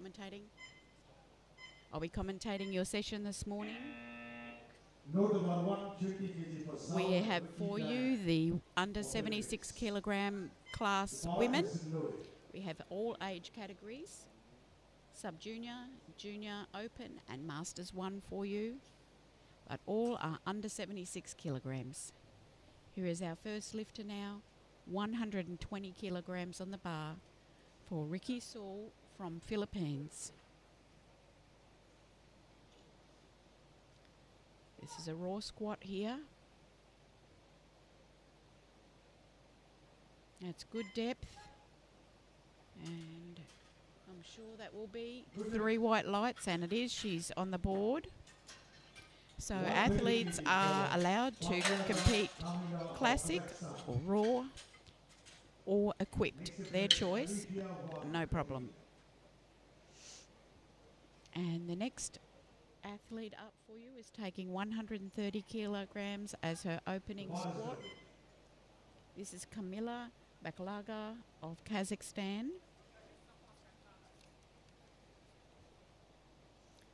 commentating? I'll be commentating your session this morning. We have for you the under 76 kilogram class women. We have all age categories, sub-junior, junior, open and masters 1 for you, but all are under 76 kilograms. Here is our first lifter now, 120 kilograms on the bar for Ricky Saul from Philippines. This is a raw squat here. That's good depth. And I'm sure that will be 3 white lights, and it is. She's on the board. So athletes are allowed to compete classic or raw or equipped. Their choice, no problem. And the next athlete up for you is taking 130 kilograms as her opening squat. This is Kamila Baklaga of Kazakhstan.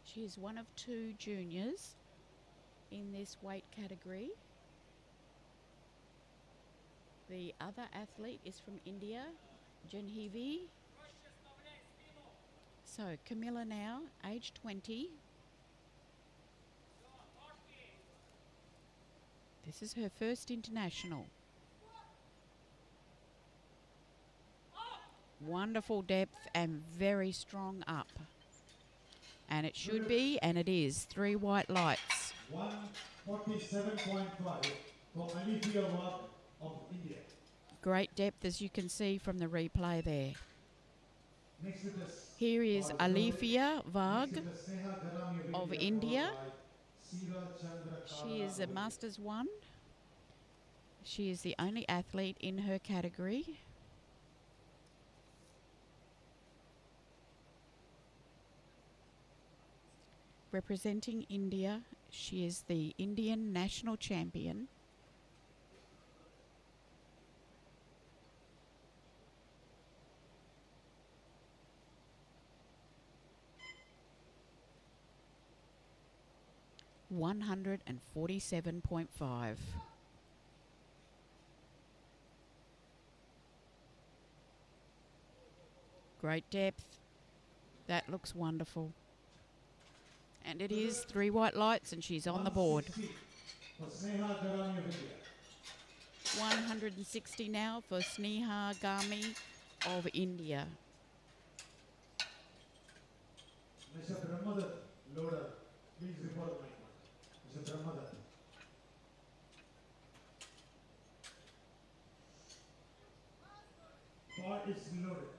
She is one of 2 juniors in this weight category. The other athlete is from India, Janhivi. So Camilla now, age 20. This is her first international. Wonderful depth and very strong up. And it should be, and it is, 3 white lights. 147.5 for Alifia Wag of India. Great depth, as you can see from the replay there. Here is Alifia Wag of India. She is a Masters 1. She is the only athlete in her category. Representing India, she is the Indian national champion. $147.5. Great depth. That looks wonderful. And it is 3 white lights, and she's on the board. 160 now for Sneha Gami of India. Mr. Brahmadan, loader, please report my Mr. Brahmadan. Bar is loaded.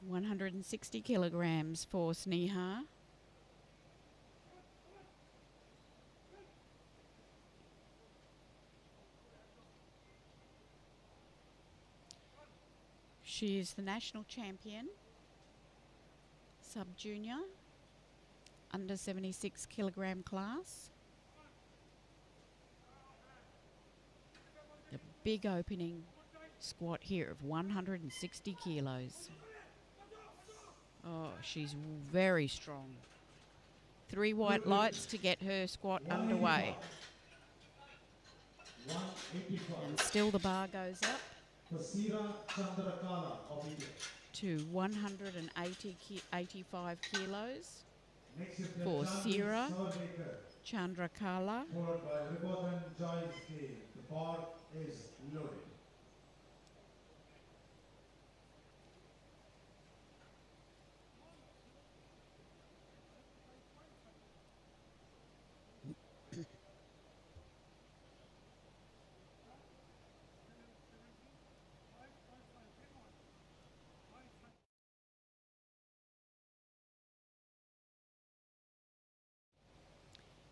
160 kilograms for Sneha. She is the national champion, sub-junior, under 76 kilogram class. The big opening squat here of 160 kilos. Oh, she's very strong. 3 white lights to get her squat underway. And still the bar goes up to 185 kilos for Sira Chandrakala. Followed by Ribothan Joyce Day. The bar is loaded.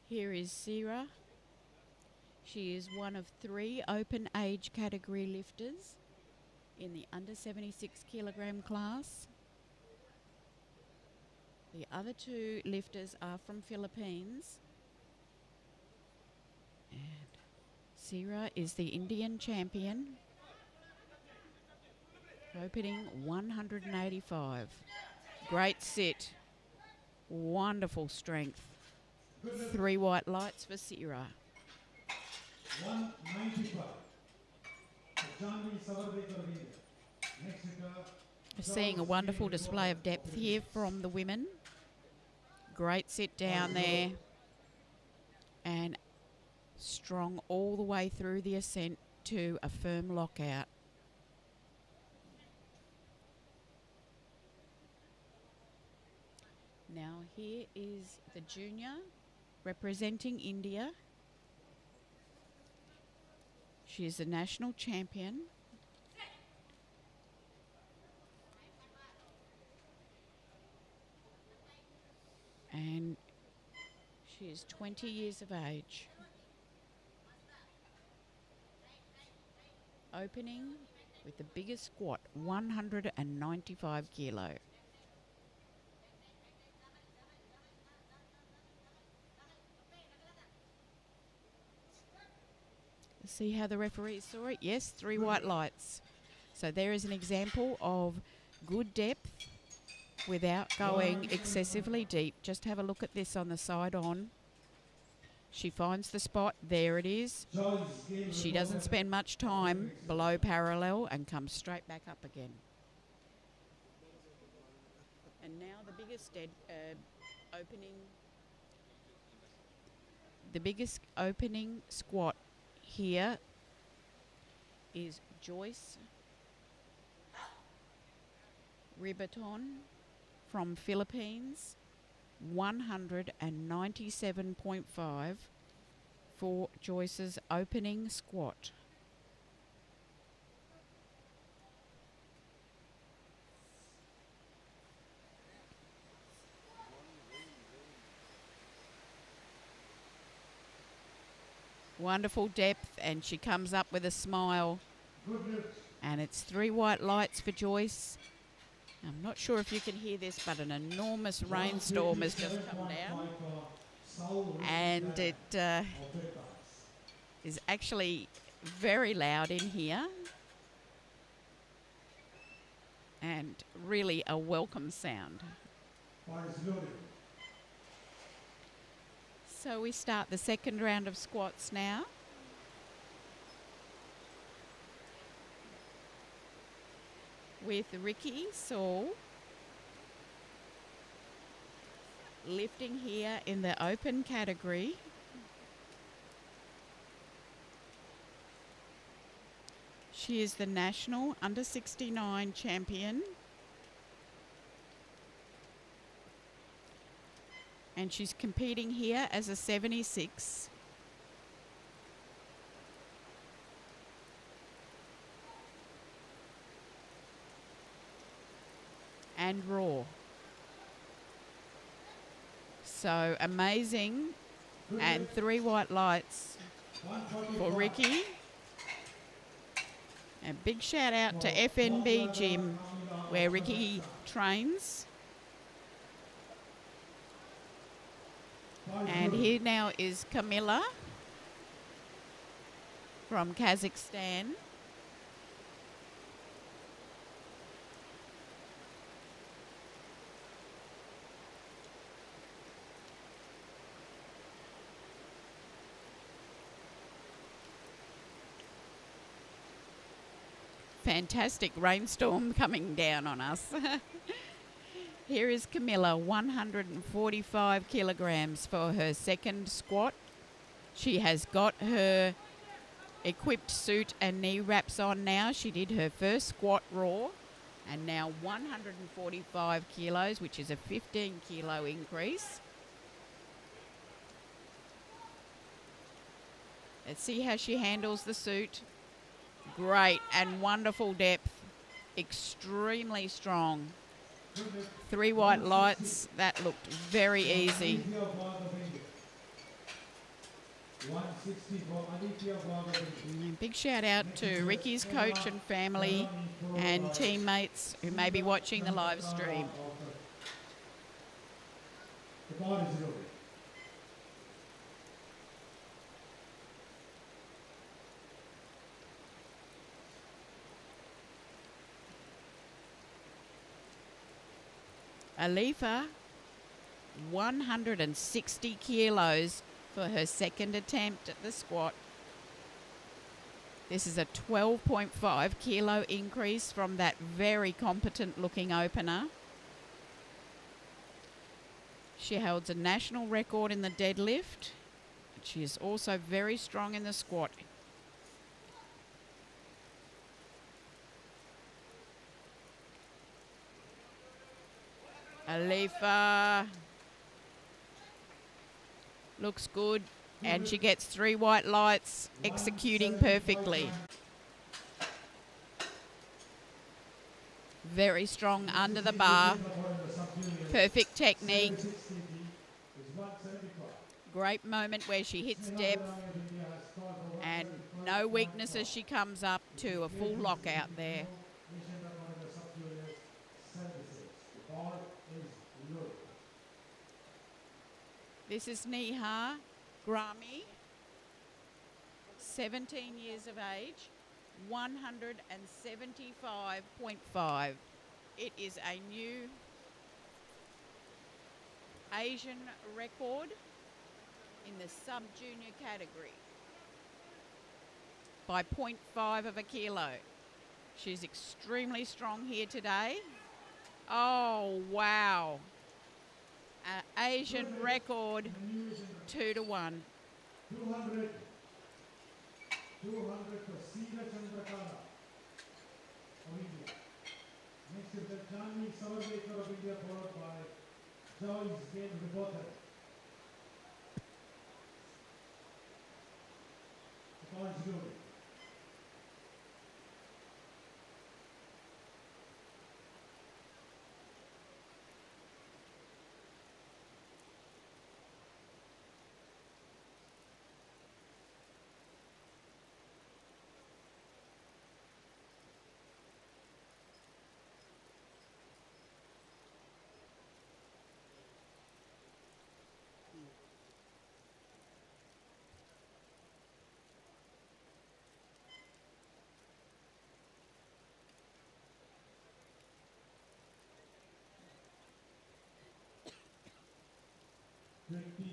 Here is Sira. She is one of 3 open age category lifters in the under 76 kilogram class. The other 2 lifters are from Philippines. And Sira is the Indian champion, opening 185. Great sit. Wonderful strength. 3 white lights for Sierra. 195. Janvi Savarvekar India. Next hitter. Seeing a wonderful display of depth here from the women. Great sit down there. And strong all the way through the ascent to a firm lockout. Now here is the junior representing India. She is the national champion. And she is 20 years of age. Opening with the biggest squat, 195 kilo. See how the referee saw it? Yes, 3 white lights. So there is an example of good depth without going excessively deep. Just have a look at this on the side on. She finds the spot. There it is. She doesn't spend much time below parallel and comes straight back up again. And now the biggest opening squat here is Joyce Ribaton from Philippines, 197.5 for Joyce's opening squat. Wonderful depth, and she comes up with a smile. And it's 3 white lights for Joyce. I'm not sure if you can hear this, but an enormous rainstorm has just come down. And it is actually very loud in here. And really a welcome sound. So we start the second round of squats now. With Ricky Saul lifting here in the open category. She is the national under-69 champion. And she's competing here as a 76. And raw. So amazing. And 3 white lights for Ricky. A big shout out to FNB Gym where Ricky trains. And here now is Camilla from Kazakhstan. Fantastic rainstorm coming down on us. Here is Camilla, 145 kilograms for her second squat. She has got her equipped suit and knee wraps on now. She did her first squat raw and now 145 kilos, which is a 15 kilo increase. Let's see how she handles the suit. Great and wonderful depth, extremely strong. 3 white lights, that looked very easy. And big shout out to Ricky's coach and family and teammates who may be watching the live stream. Alifa, 160 kilos for her second attempt at the squat. This is a 12.5 kilo increase from that very competent looking opener. She holds a national record in the deadlift. She is also very strong in the squat. Alifa looks good, and she gets 3 white lights, executing perfectly. Very strong under the bar. Perfect technique. Great moment where she hits depth, and no weakness as she comes up to a full lockout there. This is Neha Grami, 17 years of age, 175.5. It is a new Asian record in the sub-junior category by 0.5 of a kilo. She's extremely strong here today. Oh, wow. Asian record 2-1. 200 for Sina Chandrakala of India. Next is the Jani Savarvekar of India, followed by Joyce Gain Reporter. The points loaded.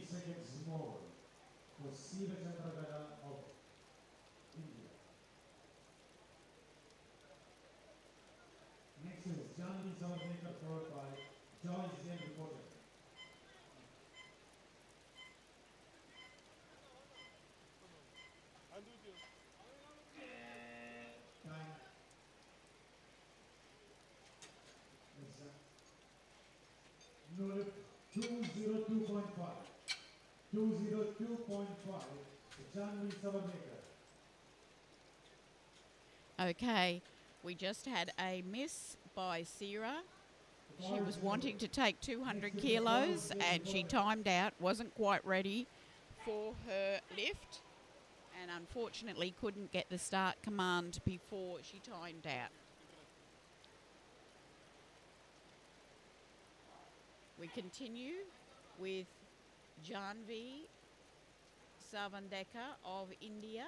Seconds more for Sina Chandrakala of India. Next is Jani Savarvekar, followed by Joyce Gain Reporter. Time. No lift 202.5. 202.5. Jani Savarvekar. Okay, we just had a miss by Sira. She was wanting to take 200 kilos and she timed out, wasn't quite ready for her lift, and unfortunately couldn't get the start command before she timed out. We continue with Janvi Savandeka of India,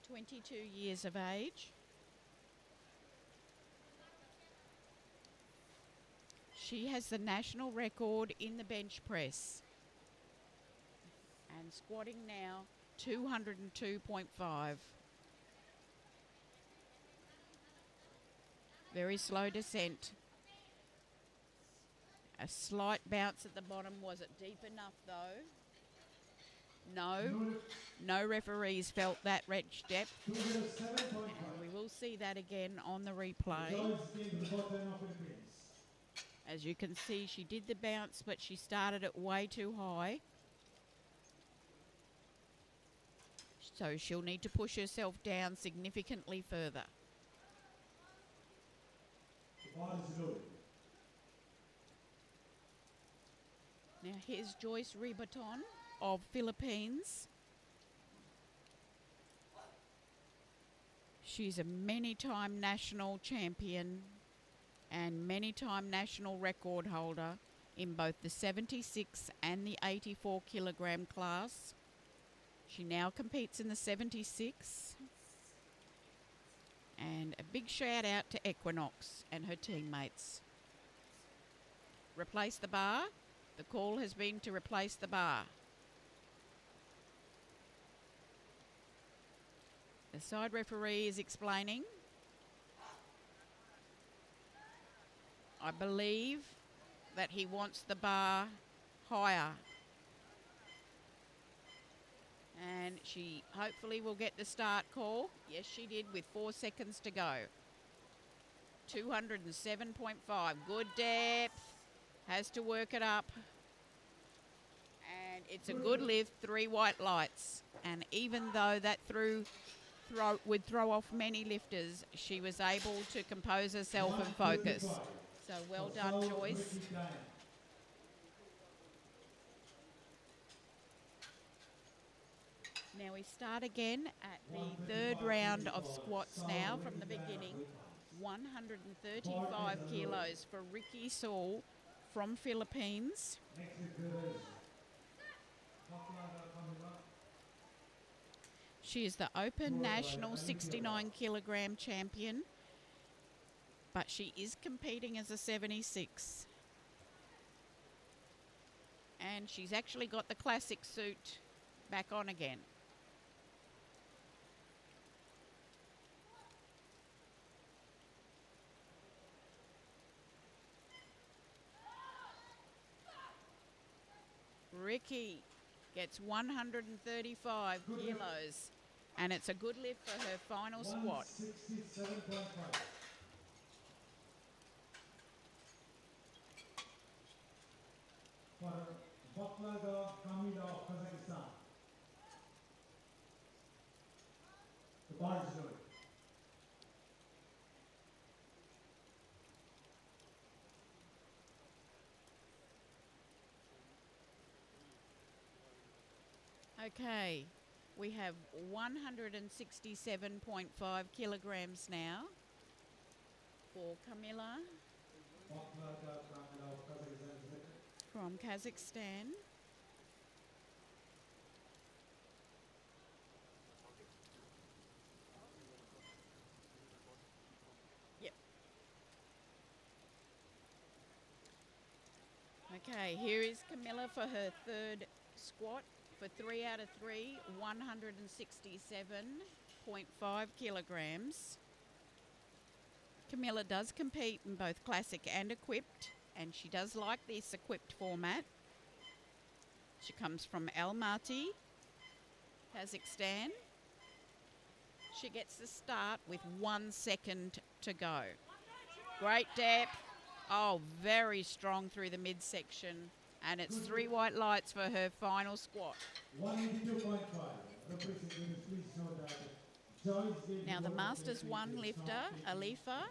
22 years of age. She has the national record in the bench press and squatting now 202.5. Very slow descent. A slight bounce at the bottom. Was it deep enough though? No. No referees felt that wretched depth. And we will see that again on the replay. As you can see, she did the bounce, but she started it way too high. So she'll need to push herself down significantly further. Now here's Joyce Ribaton of Philippines. She's a many-time national champion and many-time national record holder in both the 76 and the 84 kilogram class. She now competes in the 76 And a big shout out to Equinox and her teammates. Replace the bar. The call has been to replace the bar. The side referee is explaining. I believe that he wants the bar higher. And she hopefully will get the start call. Yes, she did, with 4 seconds to go. 207.5. Good depth. Has to work it up. And it's a good lift, 3 white lights. And even though that would throw off many lifters, she was able to compose herself and focus. So well done, Joyce. Now we start again at the third round of squats now from the beginning. 135 kilos for Ricky Saul from Philippines. She is the Open National 69 kilogram champion, but she is competing as a 76. And she's actually got the classic suit back on again. Ricky gets 135 kilos, and it's a good lift for her final squat. 167.5. For Baklava Kamila of Kazakhstan. The bar is loaded. Okay, we have 167.5 kilograms now for Camilla Baklava Kamila of Kazakhstan. from Kazakhstan. Yep. Okay, here is Camilla for her third squat for 3 out of 3, 167.5 kilograms. Camilla does compete in both classic and equipped, and she does like this equipped format. She comes from Almaty, Kazakhstan. She gets the start with 1 second to go. Great depth. Oh, very strong through the midsection. And it's 3 white lights for her final squat. 182.5. Now the Masters 1 lifter, Alifa,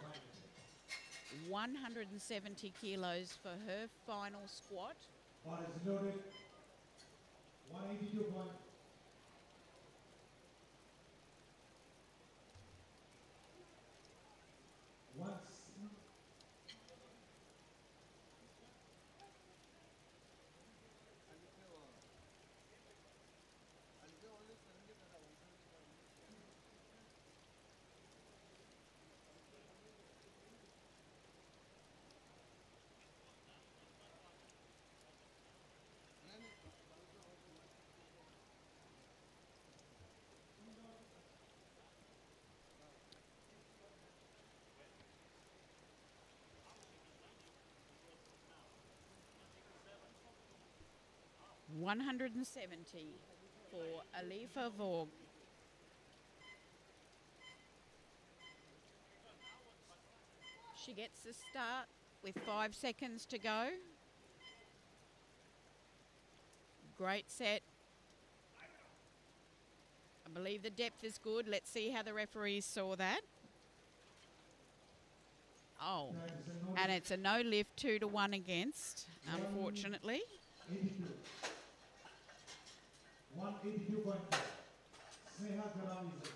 170 kilos for her final squat. Bar is loaded. 182 point. Once. $170 for Alifa Vorg. She gets the start with 5 seconds to go. Great set. I believe the depth is good. Let's see how the referees saw that. Oh, and it's a no lift, 2-1 against, unfortunately. 82. 182.5. Sneha Garami is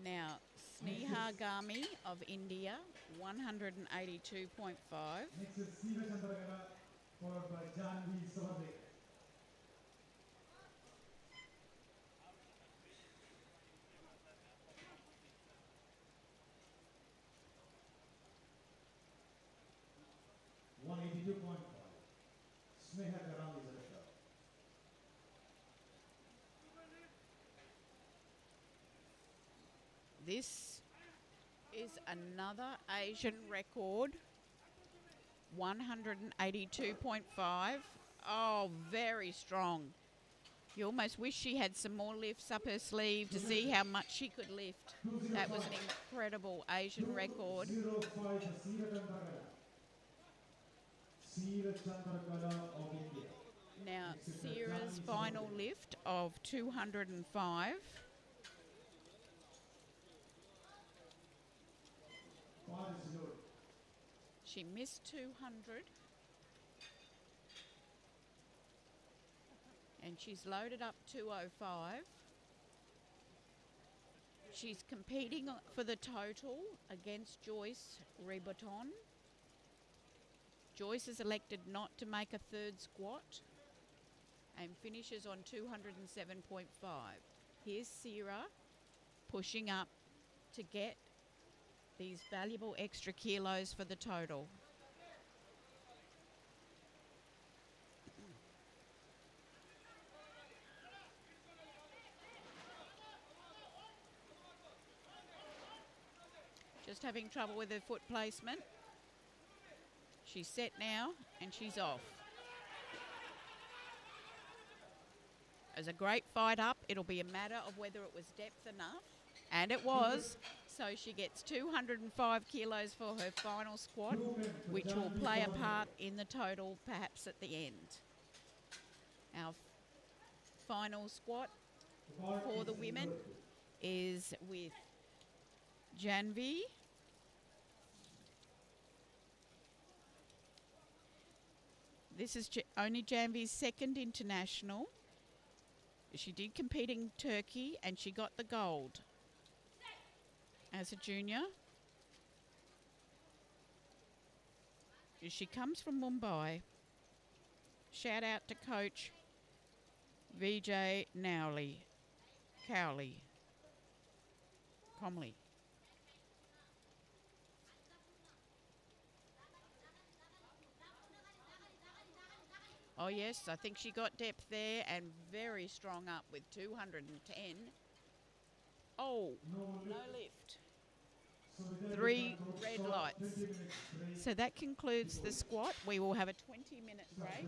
Now, Sneha Gami of India, 182.5. next is Siva Chandragara, followed by Janvi Savadek. This is another Asian record, 182.5. Oh, very strong. You almost wish she had some more lifts up her sleeve to see how much she could lift. That was an incredible Asian record. 205 Seera Chandrakala of India. Now, Sierra's final lift of 205. She missed 200. And she's loaded up 205. She's competing for the total against Joyce Riboton. Joyce has elected not to make a third squat and finishes on 207.5. Here's Sierra pushing up to get these valuable extra kilos for the total. Just having trouble with her foot placement. She's set now and she's off. As a great fight up, it'll be a matter of whether it was depth enough, and it was. So she gets 205 kilos for her final squat, which will play a part in the total perhaps at the end. Our final squat for the women is with Janvi. This is only Janvi's second international. She did compete in Turkey and she got the gold as a junior. She comes from Mumbai. Shout out to coach VJ Comley. Oh yes, I think she got depth there and very strong up with 210. Oh, no lift. 3 red lights. So that concludes the squat. We will have a 20-minute break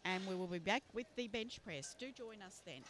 and we will be back with the bench press. Do join us then.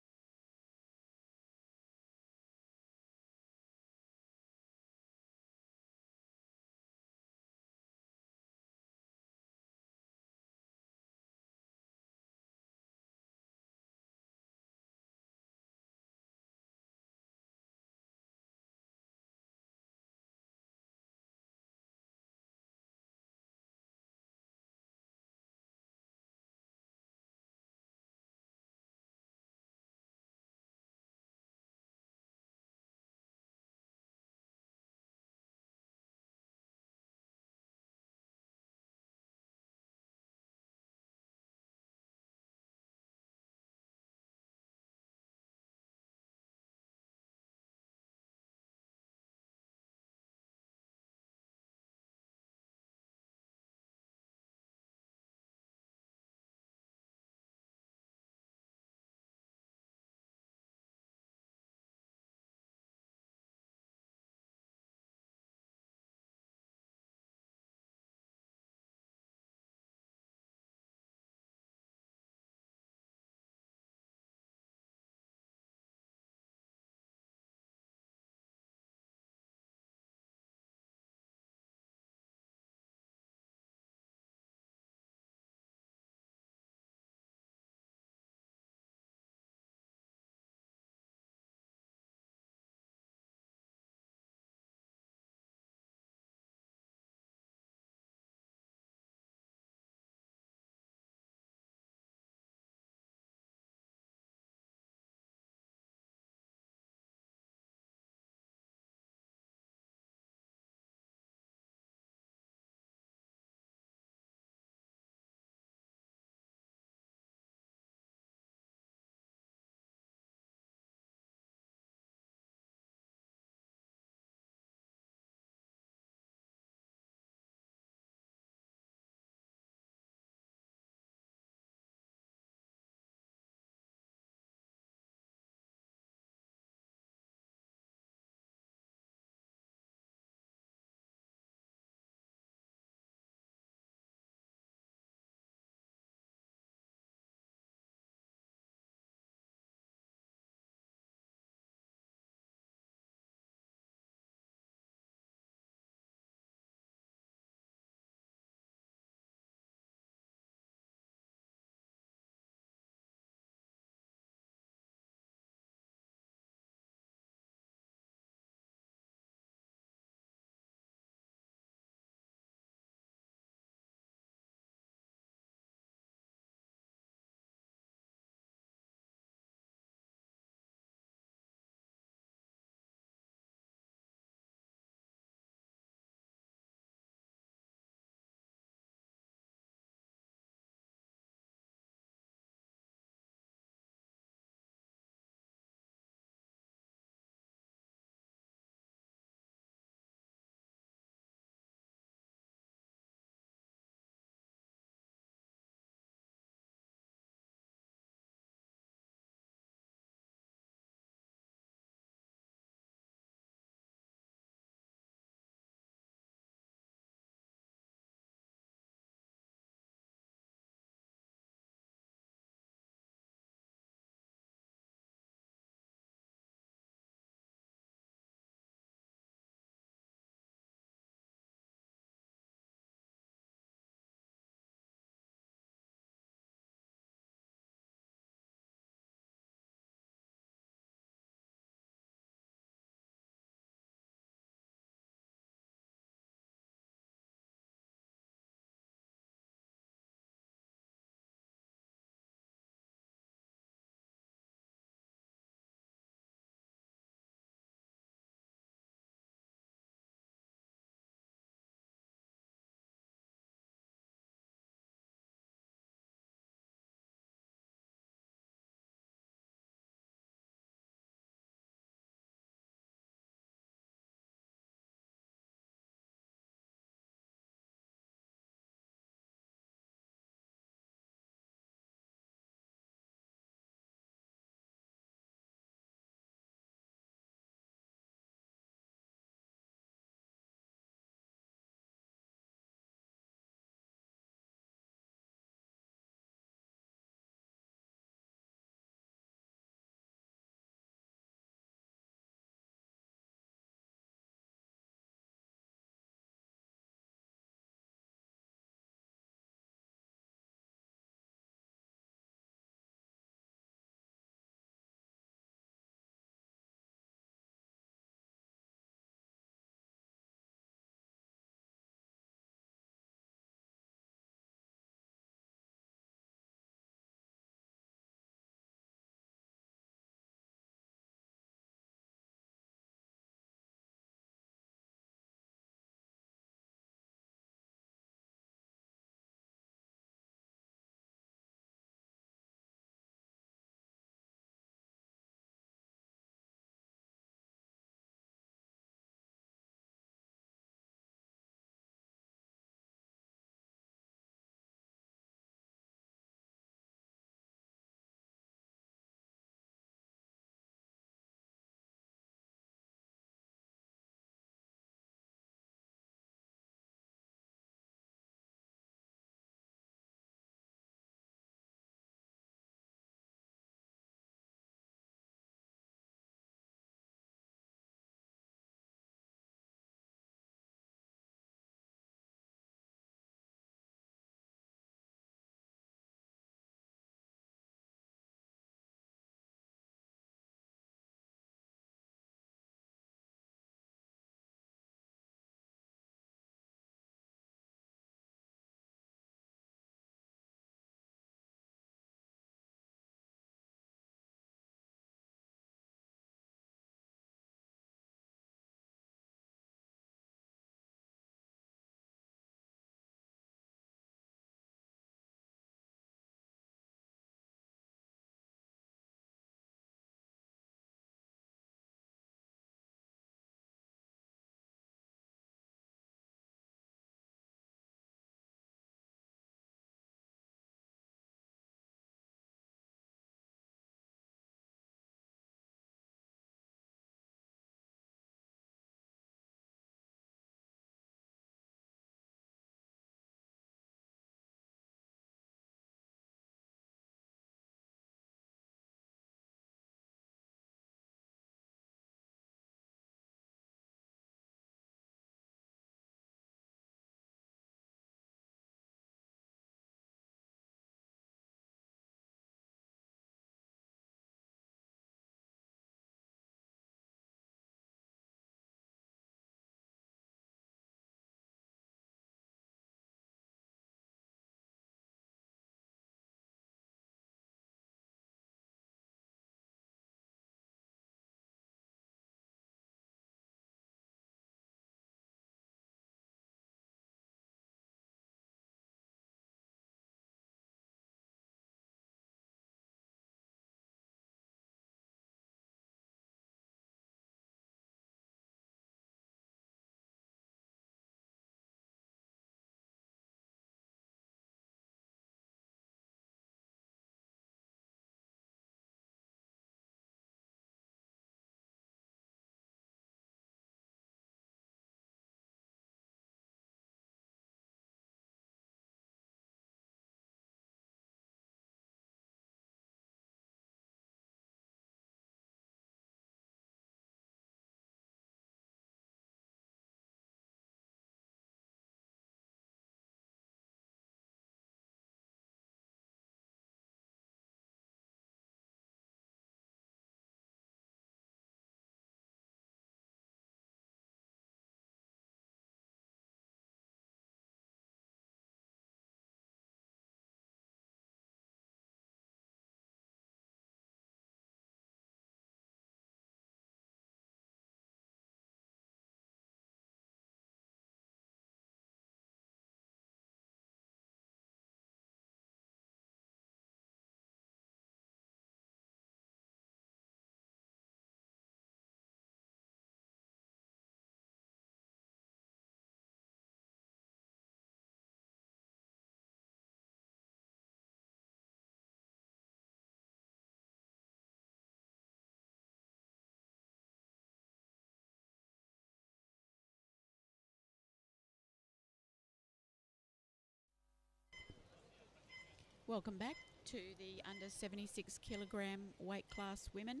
Welcome back to the under 76 kilogram weight class women.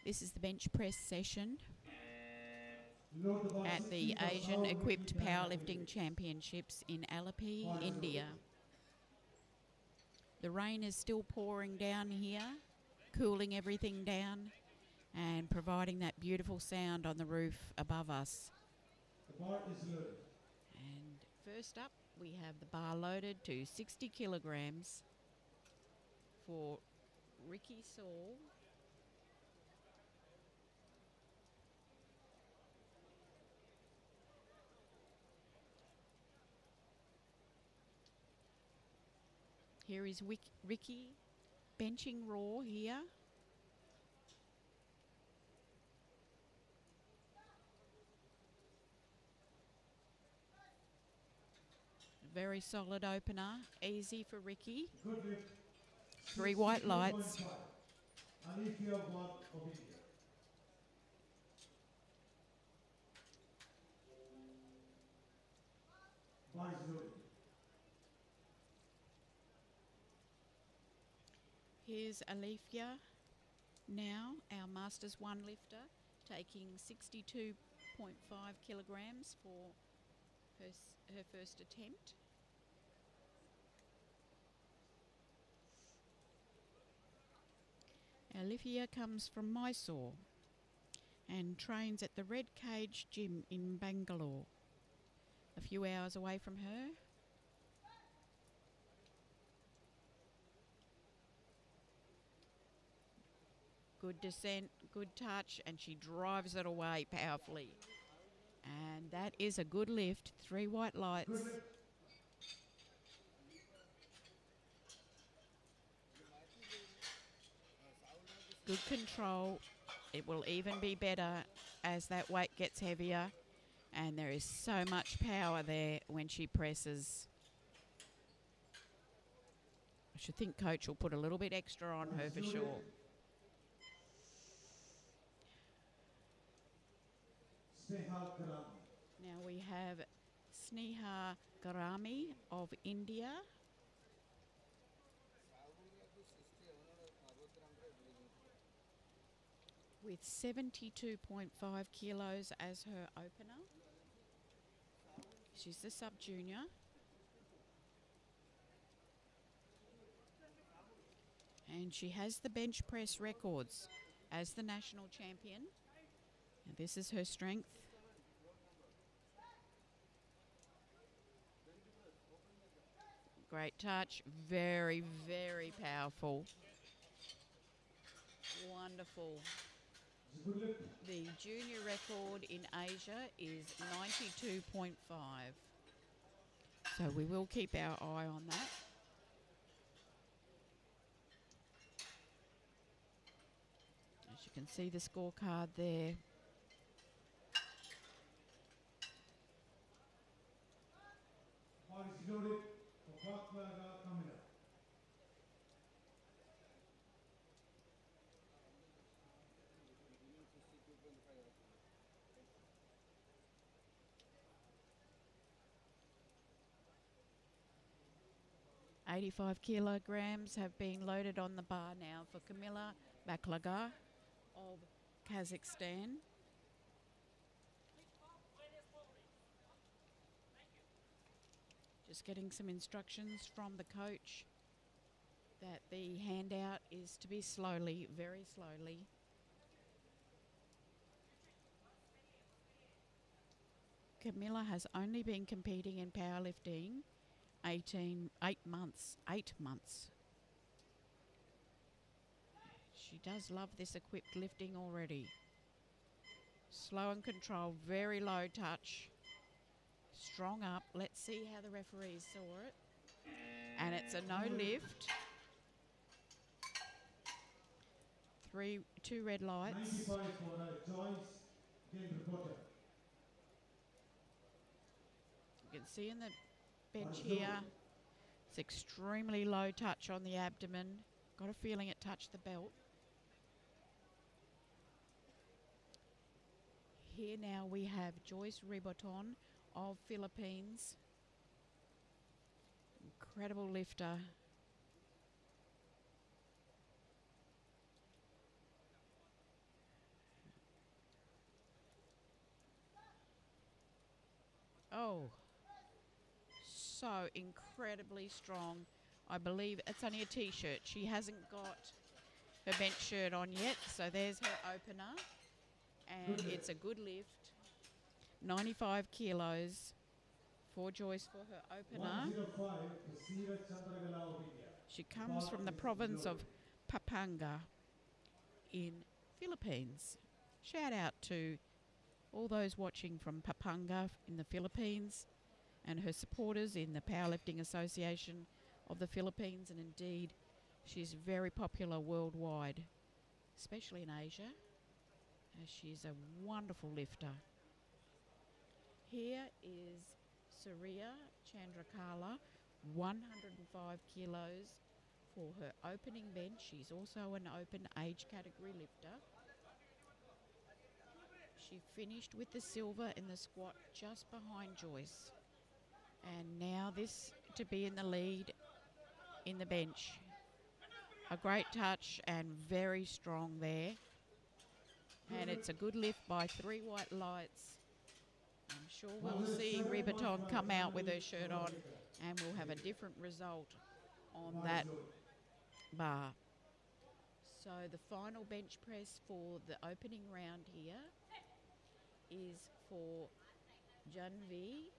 This is the bench press session Load about at 60 the for Asian South Equipped Vicky Powerlifting Championships in Alleppey, Boys India. loaded. The rain is still pouring down here, cooling everything down and providing that beautiful sound on the roof above us. The bar is loaded. And first up, we have the bar loaded to 60 kilograms for Ricky Saul. Here is Ricky benching raw here. Very solid opener, easy for Ricky. Good lift. 3 white lights. 62.5. Alifia Wad of India. Bar is loaded. Here's Alifia now, our Masters 1 lifter, taking 62.5 kilograms for her first attempt. Alifia comes from Mysore and trains at the Red Cage Gym in Bangalore, a few hours away from her. Good descent, good touch, and she drives it away powerfully. And that is a good lift, 3 white lights. Good lift. Good control. It will even be better as that weight gets heavier, and there is so much power there when she presses. I should think coach will put a little bit extra on her for sure. Snehal Karami. Now we have Sneha Garami of India. With 72.5 kilos as her opener. She's the sub-junior. And she has the bench press records as the national champion. And this is her strength. Great touch. Very, very powerful. Wonderful. Good lift. The junior record in Asia is 92.5. So we will keep our eye on that. As you can see the scorecard there. Bar is loaded for Baklaga Kamila. $85 kilograms have been loaded on the bar now for Kamila Baklaga of Kazakhstan. Just getting some instructions from the coach that the handout is to be slowly, very slowly. Camilla has only been competing in powerlifting 8 months. She does love this equipped lifting already. Slow and controlled, very low touch. Strong up. Let's see how the referees saw it. And it's a no lift. 2 red lights. 95 for Joyce Game Reporter. You can see in the bench here, it's extremely low touch on the abdomen. Got a feeling it touched the belt. Here now we have Joyce Riboton of Philippines. incredible lifter. Oh, so incredibly strong. I believe it's only a t-shirt. She hasn't got her bench shirt on yet, so there's her opener. And it's a good lift. 95 kilos for Joyce for her opener. 105 to Sira Chandragala of India. She comes from the province of Pampanga in Philippines. Shout out to all those watching from Pampanga in the Philippines and her supporters in the Powerlifting Association of the Philippines, and indeed she's very popular worldwide, especially in Asia, as she's a wonderful lifter. Here is Surya Chandrakala, 105 kilos for her opening bench. She's also an open age category lifter. She finished with the silver in the squat just behind Joyce. And now this to be in the lead in the bench. A great touch and very strong there. And it's a good lift by 3 white lights. I'm sure we'll see Ribaton come out with her shirt on and we'll have a different result on that bar. So the final bench press for the opening round here is for Janvi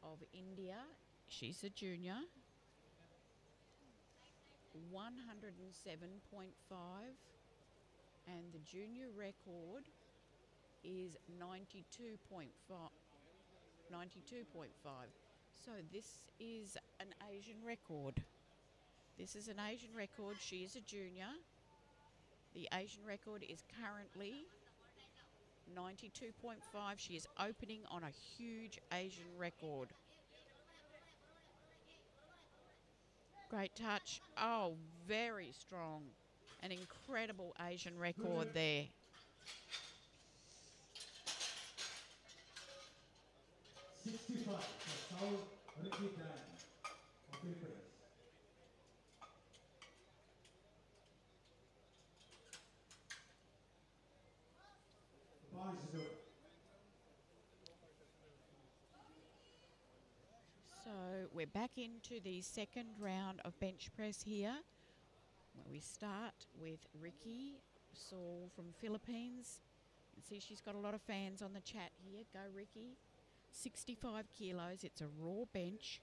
of India. She's a junior. 107.5, and the junior record is 92.5. So this is an Asian record. This is an Asian record. She is a junior. The Asian record is currently 92.5. She is opening on a huge Asian record. Great touch. Oh, very strong. An incredible Asian record there. $65 for South Ricky Dan of Philippines. The bar is good. So we're back into the second round of bench press here, where we start with Ricky Saul from Philippines. You can see she's got a lot of fans on the chat here. Go Ricky. 65 kilos. It's a raw bench.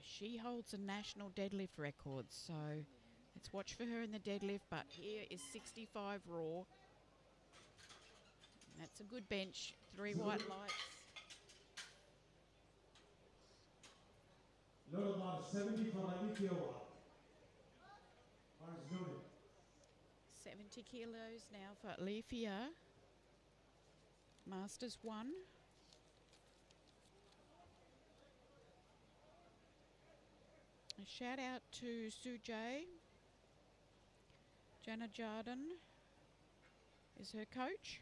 She holds a national deadlift record, so let's watch for her in the deadlift. But here is 65 raw. That's a good bench. 3 white lights. Lower bar 70 for Aditya. Bar is good. 70 kilos now for Alethea. Masters 1. A shout out to Sujay. Jana Jardin is her coach.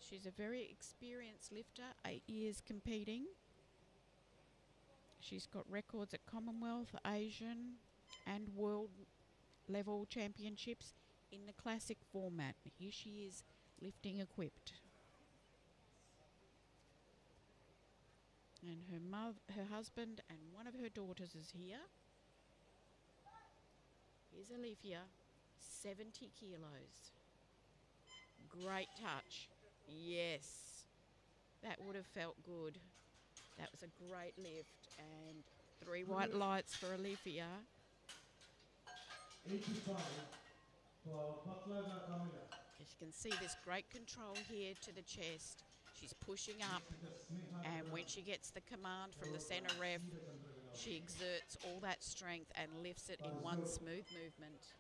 She's a very experienced lifter, 8 years competing. She's got records at Commonwealth, Asian and world level championships in the classic format. Here she is lifting equipped. And her husband and one of her daughters is here. Here's Alethea, 70 kilos. Great touch. Yes, that would have felt good. That was a great lift. And 3 white lights for Alethea. 85 for Patlana Kamila. As you can see, this great control here to the chest. She's pushing up, and when she gets the command from the center ref, she exerts all that strength and lifts it in one smooth movement.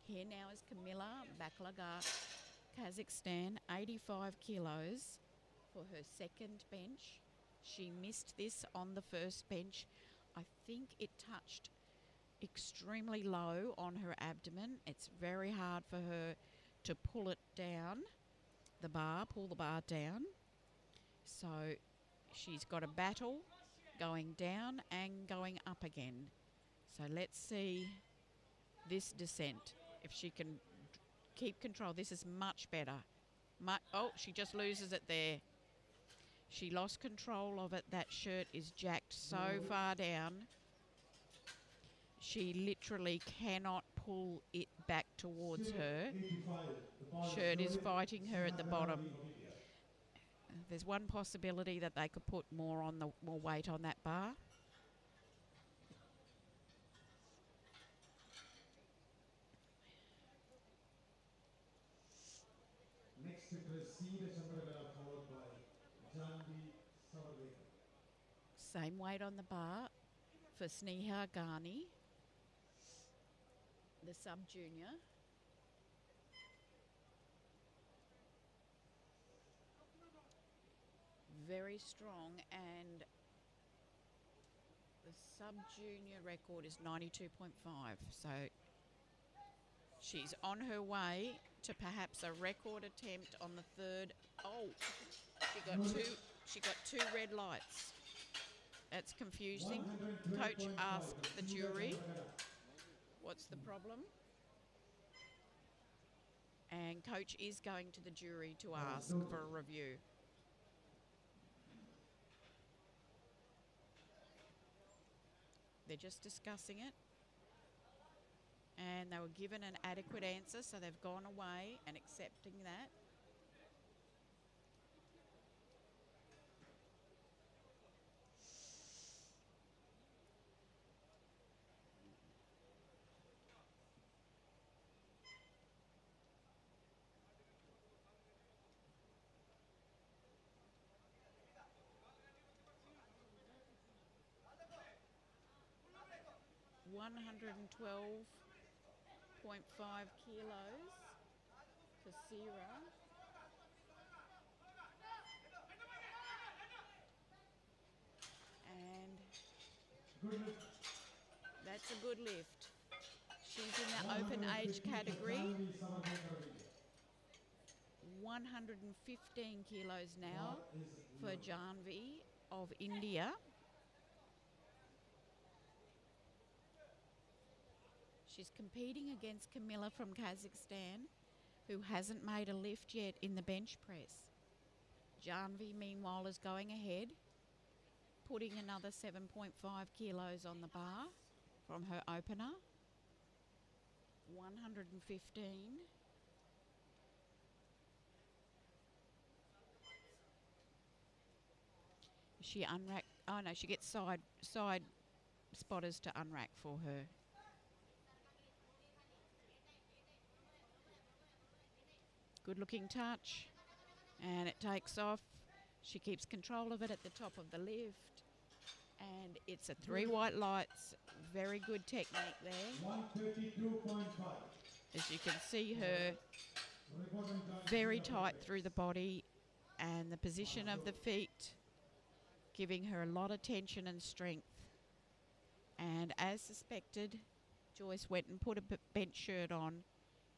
Here now is Kamila Baklaga, Kazakhstan, 85 kilos for her second bench. She missed this on the first bench. I think it touched extremely low on her abdomen. It's very hard for her to pull it down. the bar, pull the bar down. So she's got a battle going down and going up again. So let's see this descent, if she can keep control. This is much better. Oh, she just loses it there. She lost control of it. That shirt is jacked so far down. She literally cannot pull it back towards her. Shirt is fighting her at the bottom. There's one possibility that they could put more weight on that bar. Next, Christine Chamberlain, followed by Janvi Savadekar. Same weight on the bar for Sneha Ghani, the sub-junior. Very strong, and the sub-junior record is 92.5. So she's on her way to perhaps a record attempt on the third. Oh, she got two red lights. That's confusing. Coach asked the jury, what's the problem? And coach is going to the jury to ask for a review. They're just discussing it. And they were given an adequate answer, so they've gone away and accepting that. $112.5 kilos for Sierra. And that's a good lift. She's in the open age category. 115 kilos now for Janvi of India. She's competing against Camilla from Kazakhstan, who hasn't made a lift yet in the bench press. Janvi, meanwhile, is going ahead, putting another 7.5 kilos on the bar from her opener. 115. She unrack. Oh no, she gets side spotters to unrack for her. Good looking touch, and it takes off. She keeps control of it at the top of the lift, and it's a 3 white lights. Very good technique there. 132.5. As you can see her very tight through the body, and the position of the feet giving her a lot of tension and strength. And as suspected, Joyce went and put a bench shirt on,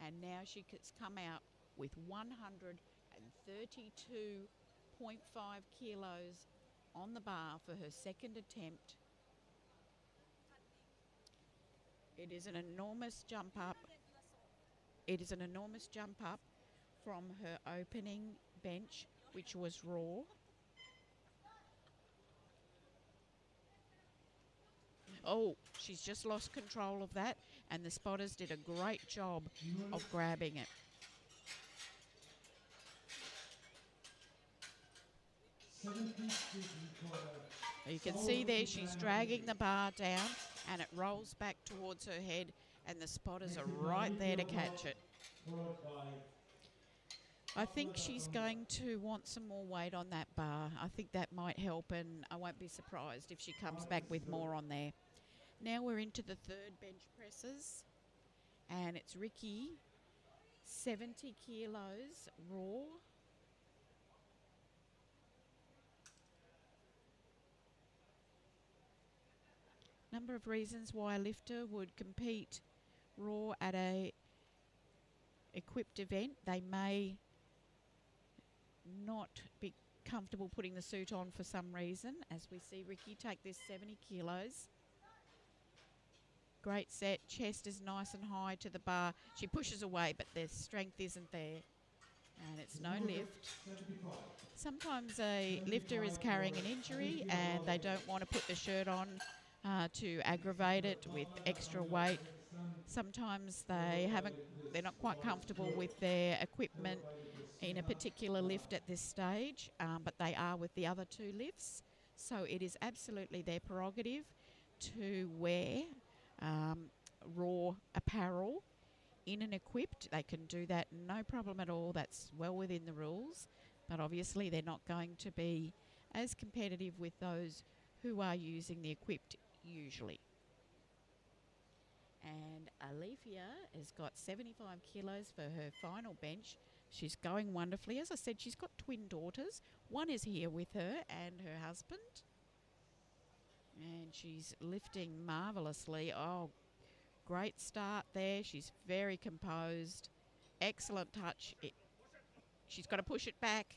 and now she has come out with 132.5 kilos on the bar for her second attempt. It is an enormous jump up. It is an enormous jump up from her opening bench, which was raw. Oh, she's just lost control of that, and the spotters did a great job of grabbing it. You can see there she's dragging the bar down, and it rolls back towards her head, and the spotters are right there to catch it. I think she's going to want some more weight on that bar. I think that might help, and I won't be surprised if she comes back with more on there. Now we're into the third bench presses, and it's Ricky, 70 kilos raw. Number of reasons why a lifter would compete raw at a equipped event. They may not be comfortable putting the suit on for some reason, as we see Ricky take this 70 kilos. Great set, chest is nice and high to the bar. She pushes away, but the strength isn't there. And it's no lift. Sometimes a lifter is carrying an injury and they don't want to put the shirt on to aggravate it with extra weight. Sometimes they're not quite comfortable with their equipment in a particular lift at this stage, but they are with the other two lifts. So it is absolutely their prerogative to wear raw apparel in and equipped. They can do that, no problem at all. That's well within the rules. But obviously they're not going to be as competitive with those who are using the equipped usually. And Alethea has got 75 kilos for her final bench. She's going wonderfully. As I said, she's got twin daughters. One is here with her and her husband. And she's lifting marvellously. Oh, great start there. She's very composed. Excellent touch. She's got to push it back.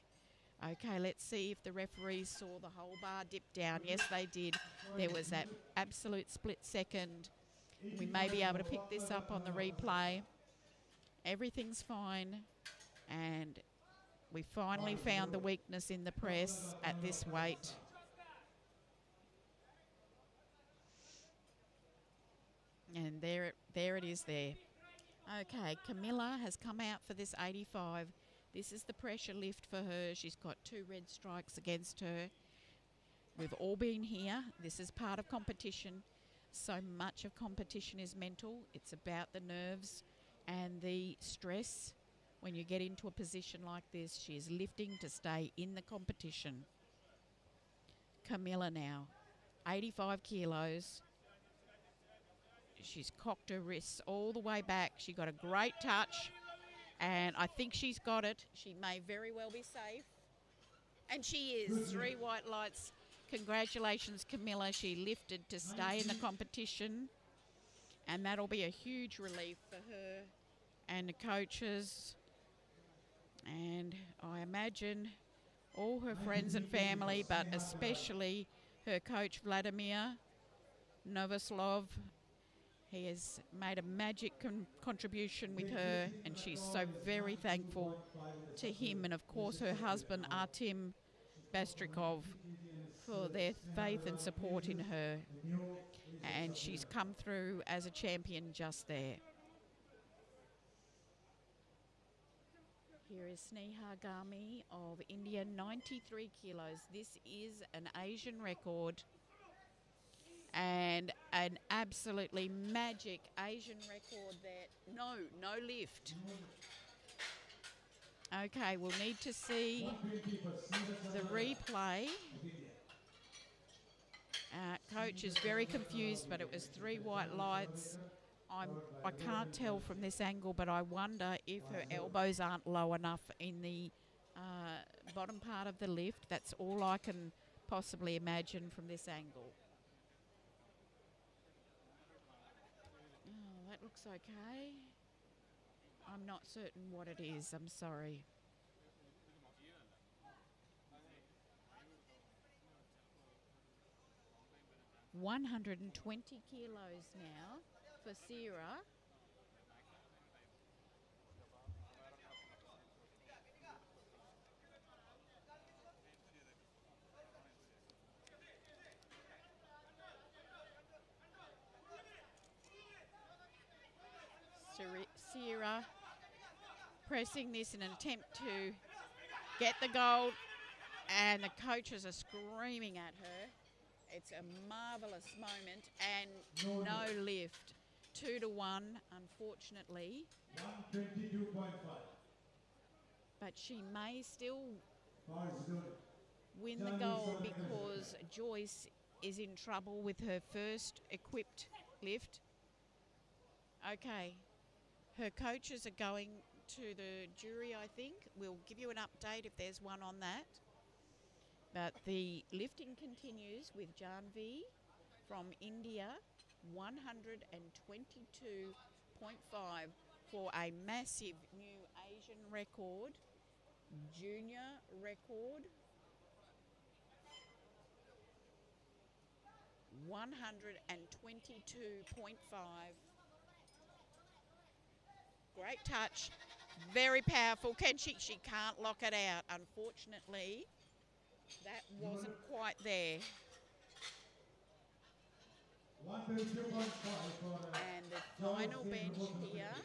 Okay, let's see if the referees saw the whole bar dip down. Yes, they did. There was that absolute split second. We may be able to pick this up on the replay. Everything's fine. And we finally found the weakness in the press at this weight. And there it is there. Okay, Camilla has come out for this 85. This is the pressure lift for her. She's got 2 red strikes against her. We've all been here. This is part of competition. So much of competition is mental. It's about the nerves and the stress. When you get into a position like this, she is lifting to stay in the competition. Camilla now, 85 kilos. She's cocked her wrists all the way back. She got a great touch, and I think she's got it. She may very well be safe. And she is. 3 white lights. Congratulations, Camilla. She lifted to stay in the competition, and that'll be a huge relief for her and the coaches. And I imagine all her friends and family, but especially her coach, Vladimir Novoslov. He has made a magic contribution with her, and she's so very thankful to him, and of course her husband Artem Bastrikov, for their faith and support in her. And she's come through as a champion just there. Here is Sneha Gami of India, 93 kilos. This is an Asian record, and an absolutely magic Asian record there. No lift. Okay, we'll need to see the replay. Coach is very confused, but it was 3 white lights. I can't tell from this angle, but I wonder if her elbows aren't low enough in the bottom part of the lift. That's all I can possibly imagine from this angle. Oh, that looks okay. I'm not certain what it is. I'm sorry. $120 kilos now for Sierra. Sierra pressing this in an attempt to get the gold, and the coaches are screaming at her. It's a marvellous moment, and no lift. 2-1, unfortunately. 122.5. But she may still win the gold because Joyce is in trouble with her first equipped lift. Okay, her coaches are going to the jury, I think. We'll give you an update if there's one on that. But the lifting continues with Janvi from India, 122.5 for a massive new Asian record. junior record 122.5. Great touch, very powerful. Can she can't lock it out, unfortunately. That wasn't quite there. 132.5 for And the Joyce final Jane bench Robertson. here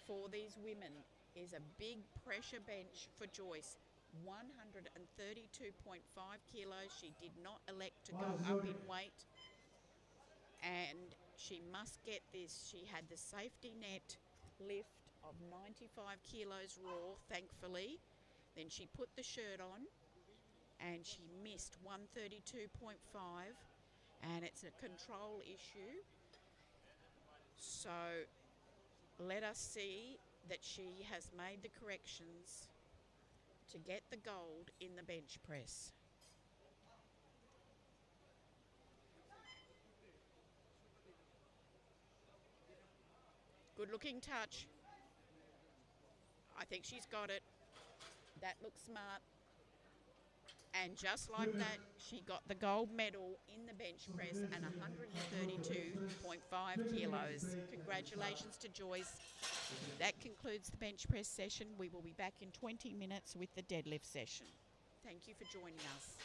for these women is a big pressure bench for Joyce. 132.5 kilos. She did not elect to go up in weight, and she must get this. She had the safety net lift of 95 kilos raw, thankfully. Then she put the shirt on and she missed 132.5, and it's a control issue. So let us see that she has made the corrections to get the gold in the bench press. Good looking touch. I think she's got it. That looks smart. And just like that, she got the gold medal in the bench press and 132.5 kilos. Congratulations to Joyce. That concludes the bench press session. We will be back in 20 minutes with the deadlift session. Thank you for joining us.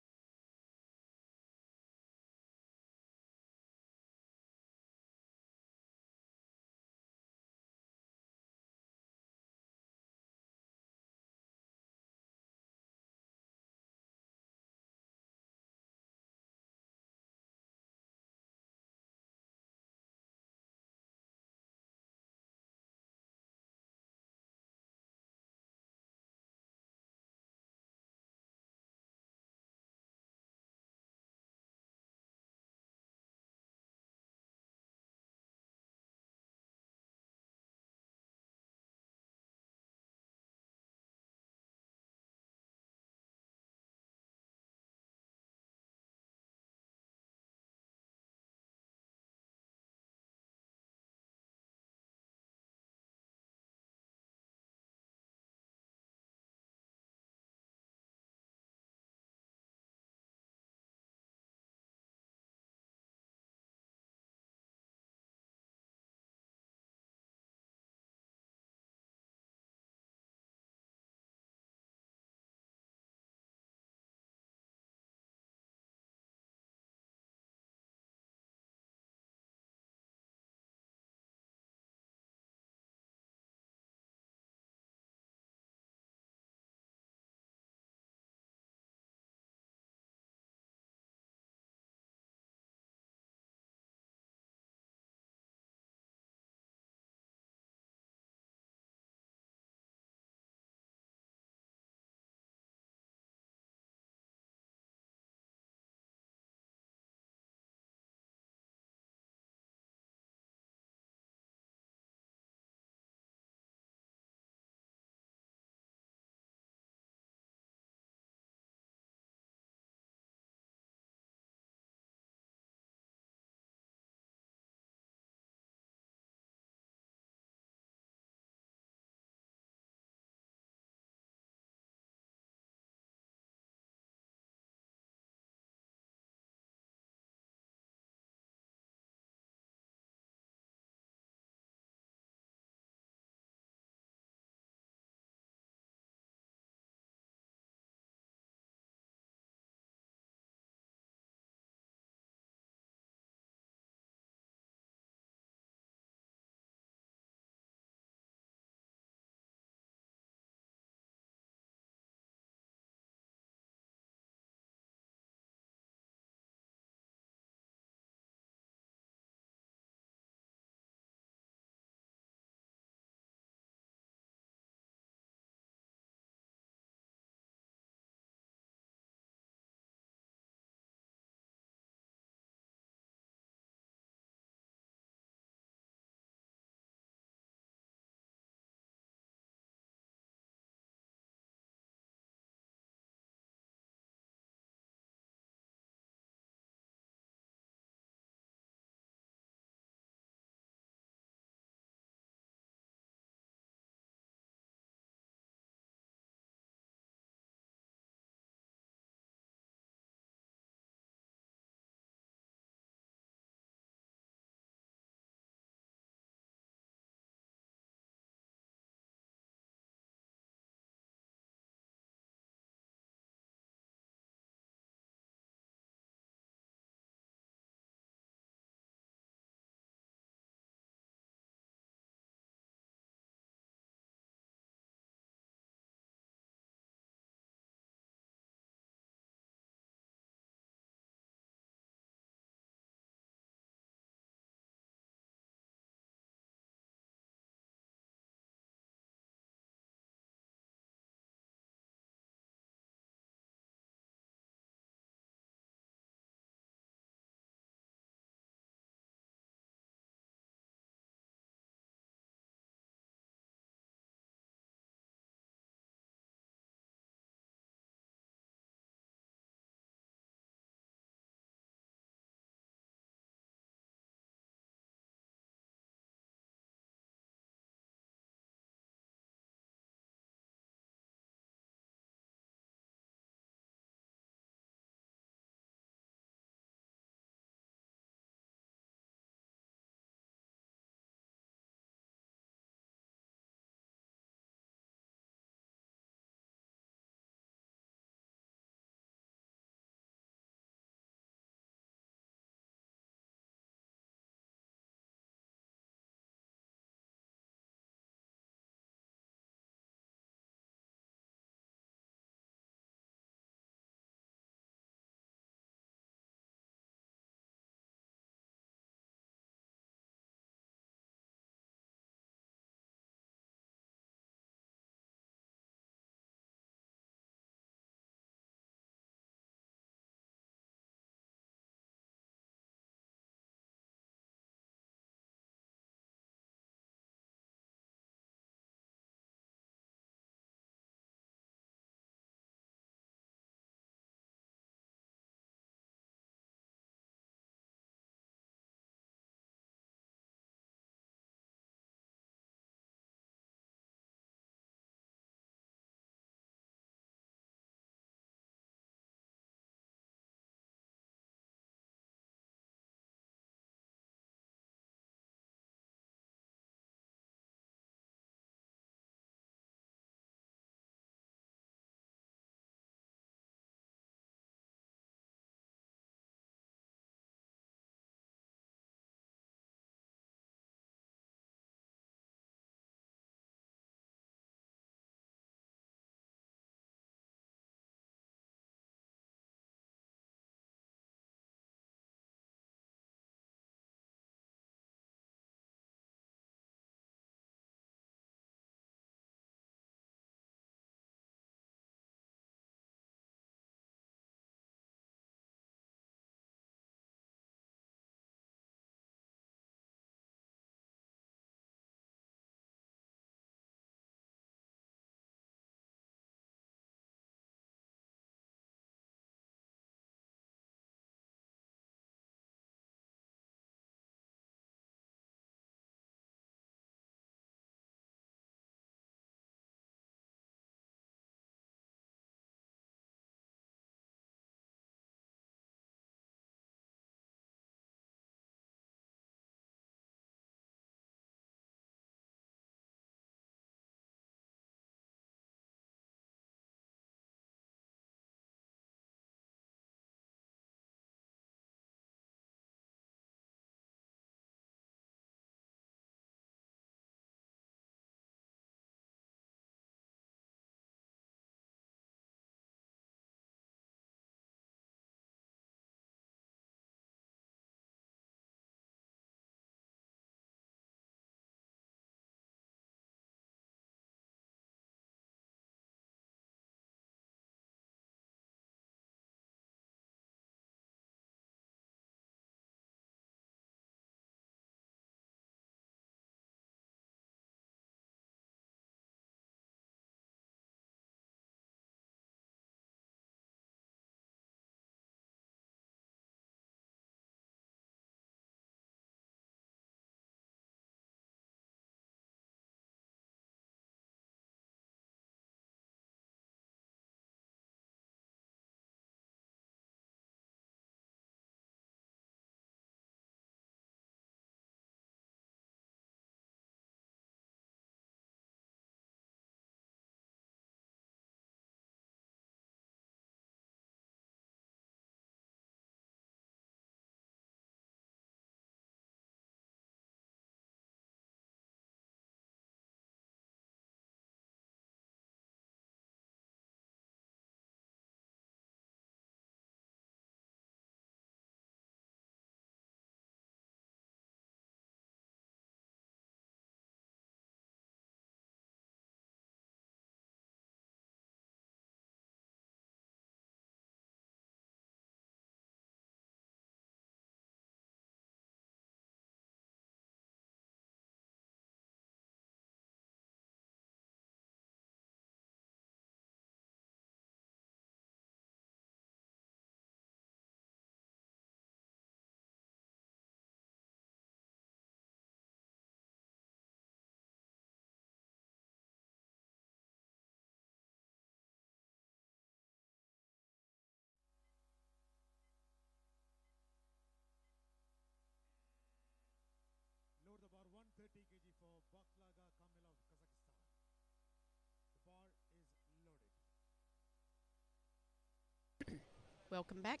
Welcome back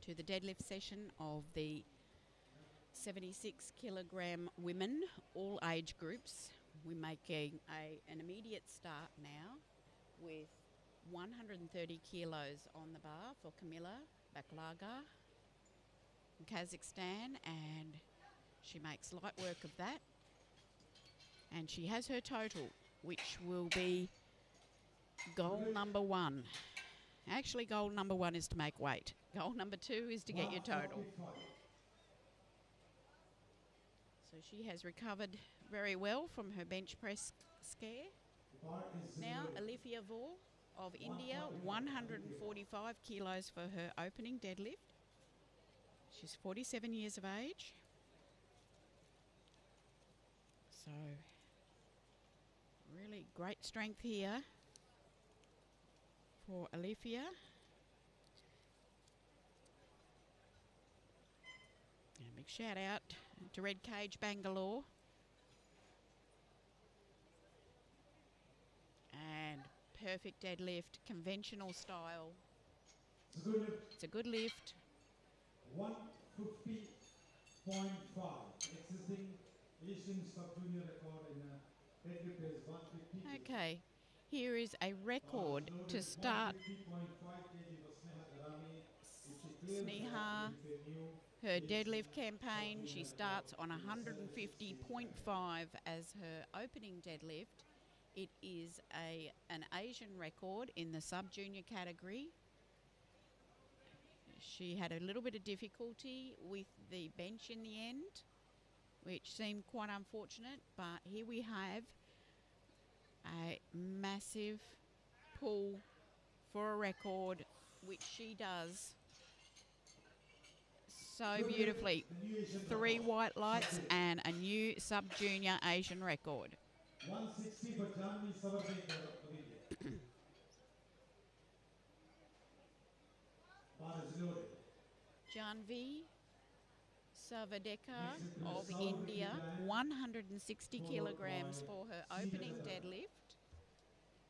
to the deadlift session of the 76 kilogram women, all age groups. We're making an immediate start now with 130 kilos on the bar for Camilla Baklaga from Kazakhstan, and she makes light work of that. And she has her total, which will be goal number 1. Actually, goal number 1 is to make weight. Goal number 2 is to get your total. So she has recovered very well from her bench press scare. Now, Alifia Vor of India, 145 kilos for her opening deadlift. She's 47 years of age. So, really great strength here for Alifia. And a big shout out to Red Cage Bangalore. And perfect deadlift, conventional style. It's a good lift. 150.5, existing Asian sub-junior record in deadlift is 150. Okay, here is a record to start. Sneha, her deadlift campaign, she starts on 150.5 as her opening deadlift. It is an Asian record in the sub-junior category. She had a little bit of difficulty with the bench in the end, which seemed quite unfortunate, but here we have a massive pull for a record, which she does so beautifully. 3 white lights and a new sub-junior Asian record. 160 for Janvi Savarvekar of India. Bar is loaded. Janvi Savadekar of India, 160 kilograms for her opening deadlift.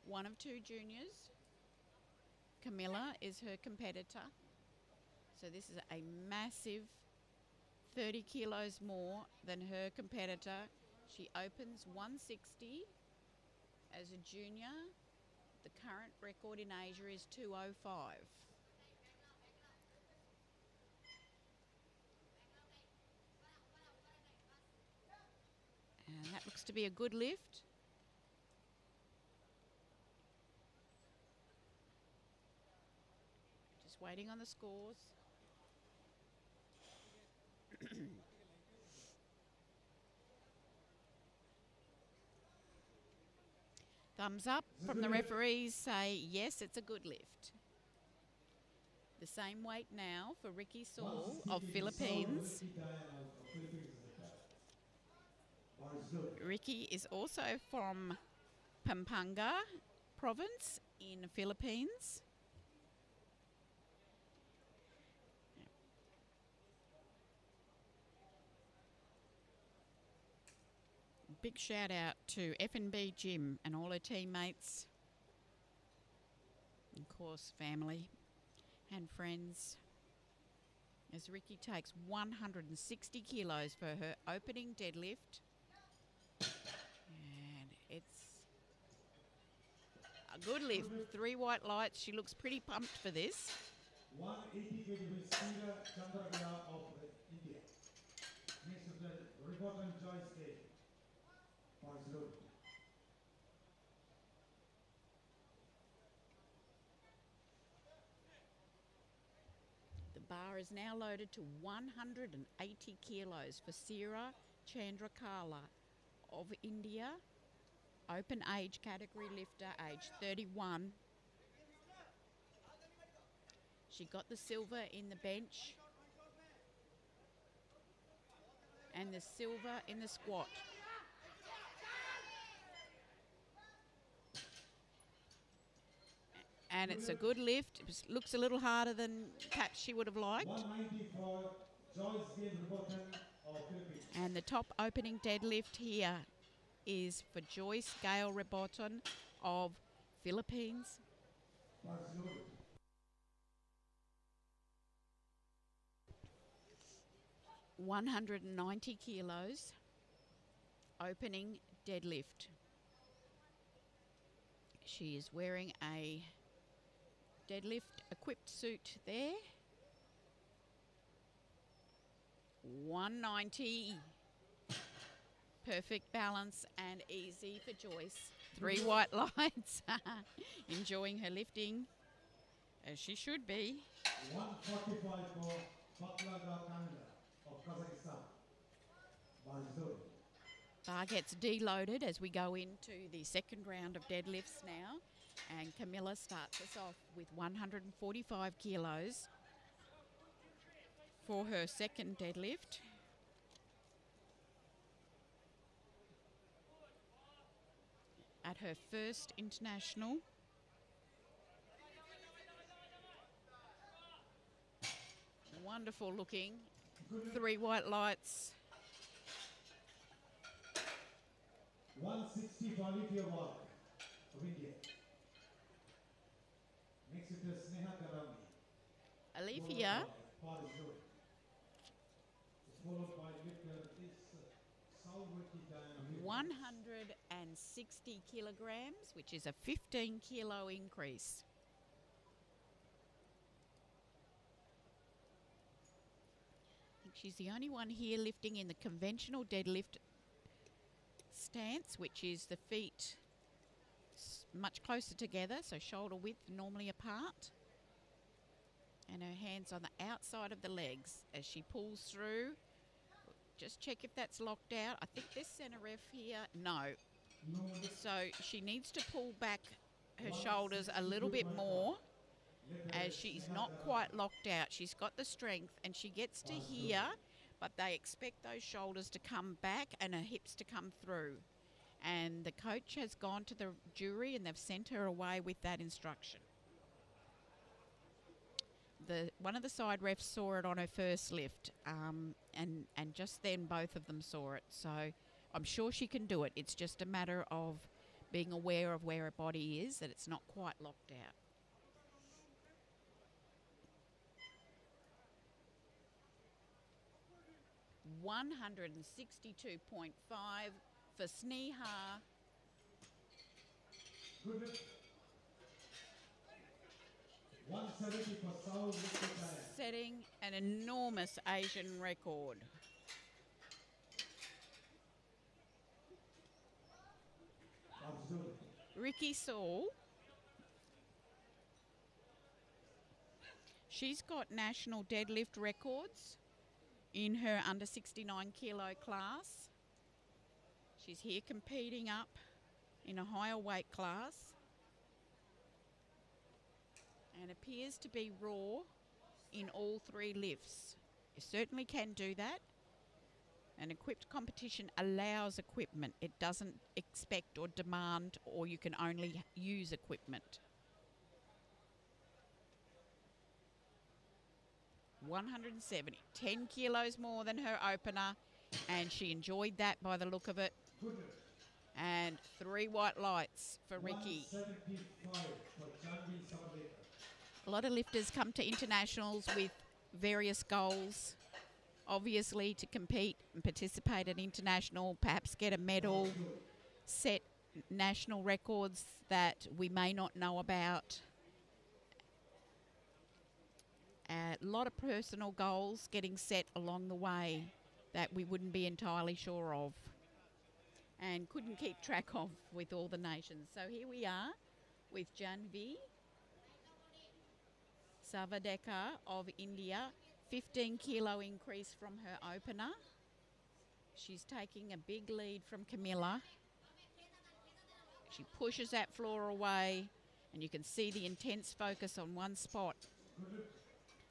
One of 2 juniors. Camilla is her competitor. So this is a massive 30 kilos more than her competitor. She opens 160 as a junior. The current record in Asia is 205. And that looks to be a good lift. Just waiting on the scores. Thumbs up from the referees say, yes, it's a good lift. The same weight now for Ricky Saul of Philippines. Ricky is also from Pampanga province in Philippines. Big shout out to F&B Gym and all her teammates, of course family and friends, as Ricky takes 160 kilos for her opening deadlift. And it's a good lift. 3 white lights. She looks pretty pumped for this. 180 kg Sira Chandragala of India. Next to the report on Joyce Day. Bar is loaded. The bar is now loaded to 180 kilos for Sira Chandrakala of India. Open age category lifter, age 31. She got the silver in the bench and the silver in the squat. And it's a good lift. It looks a little harder than perhaps she would have liked. 190 for Joyce Gale Ribotan of Philippines. And the top opening deadlift here is for Joyce Gale Ribotan of Philippines. Bar is loaded. 190 kilos, opening deadlift. She is wearing a deadlift equipped suit there. 190. Perfect balance and easy for Joyce. 3 white lights. Enjoying her lifting, as she should be. 145 for Baklaga Canada of Kazakhstan. Bar gets deloaded as we go into the second round of deadlifts now. And Camilla starts us off with 145 kilos for her second deadlift. At her first international. Wonderful looking. 3 white lights. 160 for Olivia Walk of India. Next it is Sneha Karami. Olivia. Followed by lifter is Saurati Diana. 160 kilograms, which is a 15 kilo increase. I think she's the only one here lifting in the conventional deadlift stance, which is the feet much closer together, so shoulder width normally apart. And her hands on the outside of the legs as she pulls through. Just check if that's locked out. I think this centre ref here, no. So she needs to pull back her shoulders a little bit more as she's not quite locked out. She's got the strength and she gets to here, but they expect those shoulders to come back and her hips to come through. And the coach has gone to the jury and they've sent her away with that instruction. One of the side refs saw it on her first lift, and just then both of them saw it. So I'm sure she can do it. It's just a matter of being aware of where her body is, that it's not quite locked out. $162.5 for Sneha. Good. 170 for Saul. Setting an enormous Asian record. Ricky Saul. She's got national deadlift records in her under 69 kilo class. She's here competing up in a higher weight class and appears to be raw in all 3 lifts. You certainly can do that. An equipped competition allows equipment. It doesn't expect or demand, or you can only use equipment. 170, 10 kilos more than her opener, and she enjoyed that by the look of it. And 3 white lights for Ricky. A lot of lifters come to internationals with various goals, obviously to compete and participate at international, perhaps get a medal, set national records that we may not know about. A lot of personal goals getting set along the way that we wouldn't be entirely sure of and couldn't keep track of with all the nations. So here we are with Janvi Savadekar of India, 15 kilo increase from her opener. She's taking a big lead from Camilla. She pushes that floor away and you can see the intense focus on one spot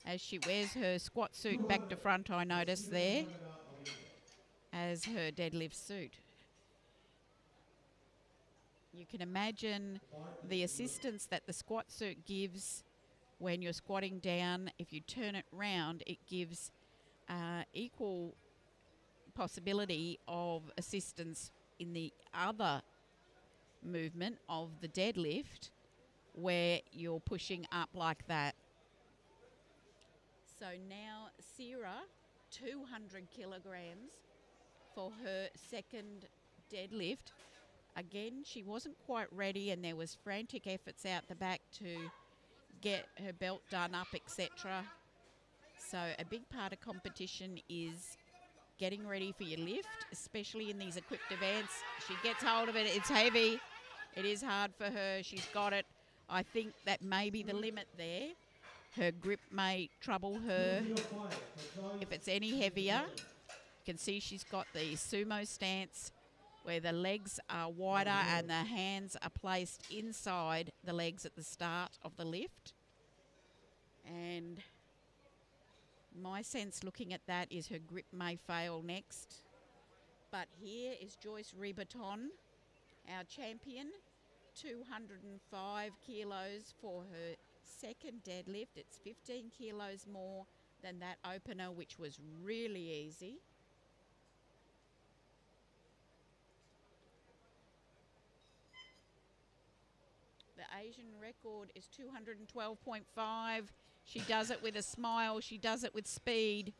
as she wears her squat suit back to front, I notice there, as her deadlift suit. You can imagine the assistance that the squat suit gives when you're squatting down. If you turn it round, it gives equal possibility of assistance in the other movement of the deadlift where you're pushing up like that. So now Sierra 200 kilograms for her second deadlift. Again, she wasn't quite ready, and there was frantic efforts out the back to get her belt done up, etc. So a big part of competition is getting ready for your lift, especially in these equipped events. She gets hold of it. It's heavy. It is hard for her. She's got it. I think that may be the limit there. Her grip may trouble her if it's any heavier. You can see she's got the sumo stance where the legs are wider and the hands are placed inside the legs at the start of the lift. And my sense looking at that is her grip may fail next. But here is Joyce Rebaton, our champion, 205 kilos for her second deadlift. It's 15 kilos more than that opener, which was really easy. The Asian record is 212.5. She does it with a smile. She does it with speed.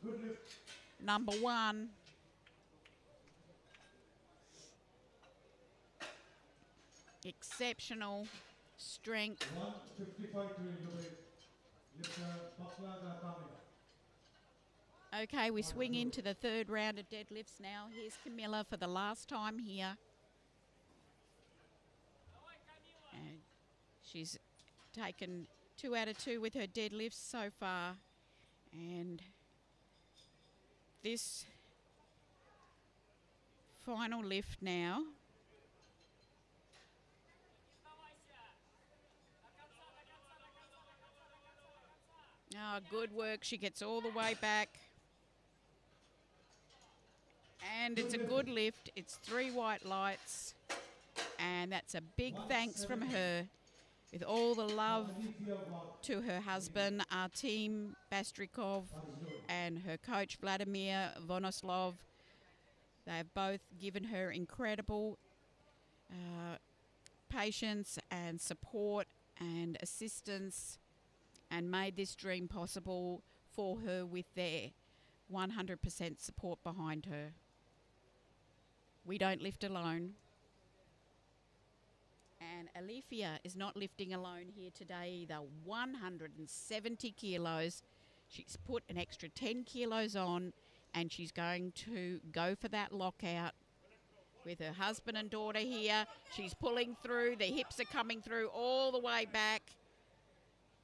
Number one. Exceptional strength. Okay, we swing into the third round of deadlifts now. Here's Camilla for the last time here. And she's taken 2 out of 2 with her deadlifts so far. And this final lift now. Oh, good work. She gets all the way back. And it's a good lift. It's 3 white lights. And that's a big thanks from her, with all the love to her husband, Artem Bastrikov, and her coach, Vladimir Vonoslov. They have both given her incredible patience and support and assistance and made this dream possible for her with their 100% support behind her. We don't lift alone. And Alethea is not lifting alone here today either. 170 kilos. She's put an extra 10 kilos on, and she's going to go for that lockout with her husband and daughter here. She's pulling through. The hips are coming through all the way back.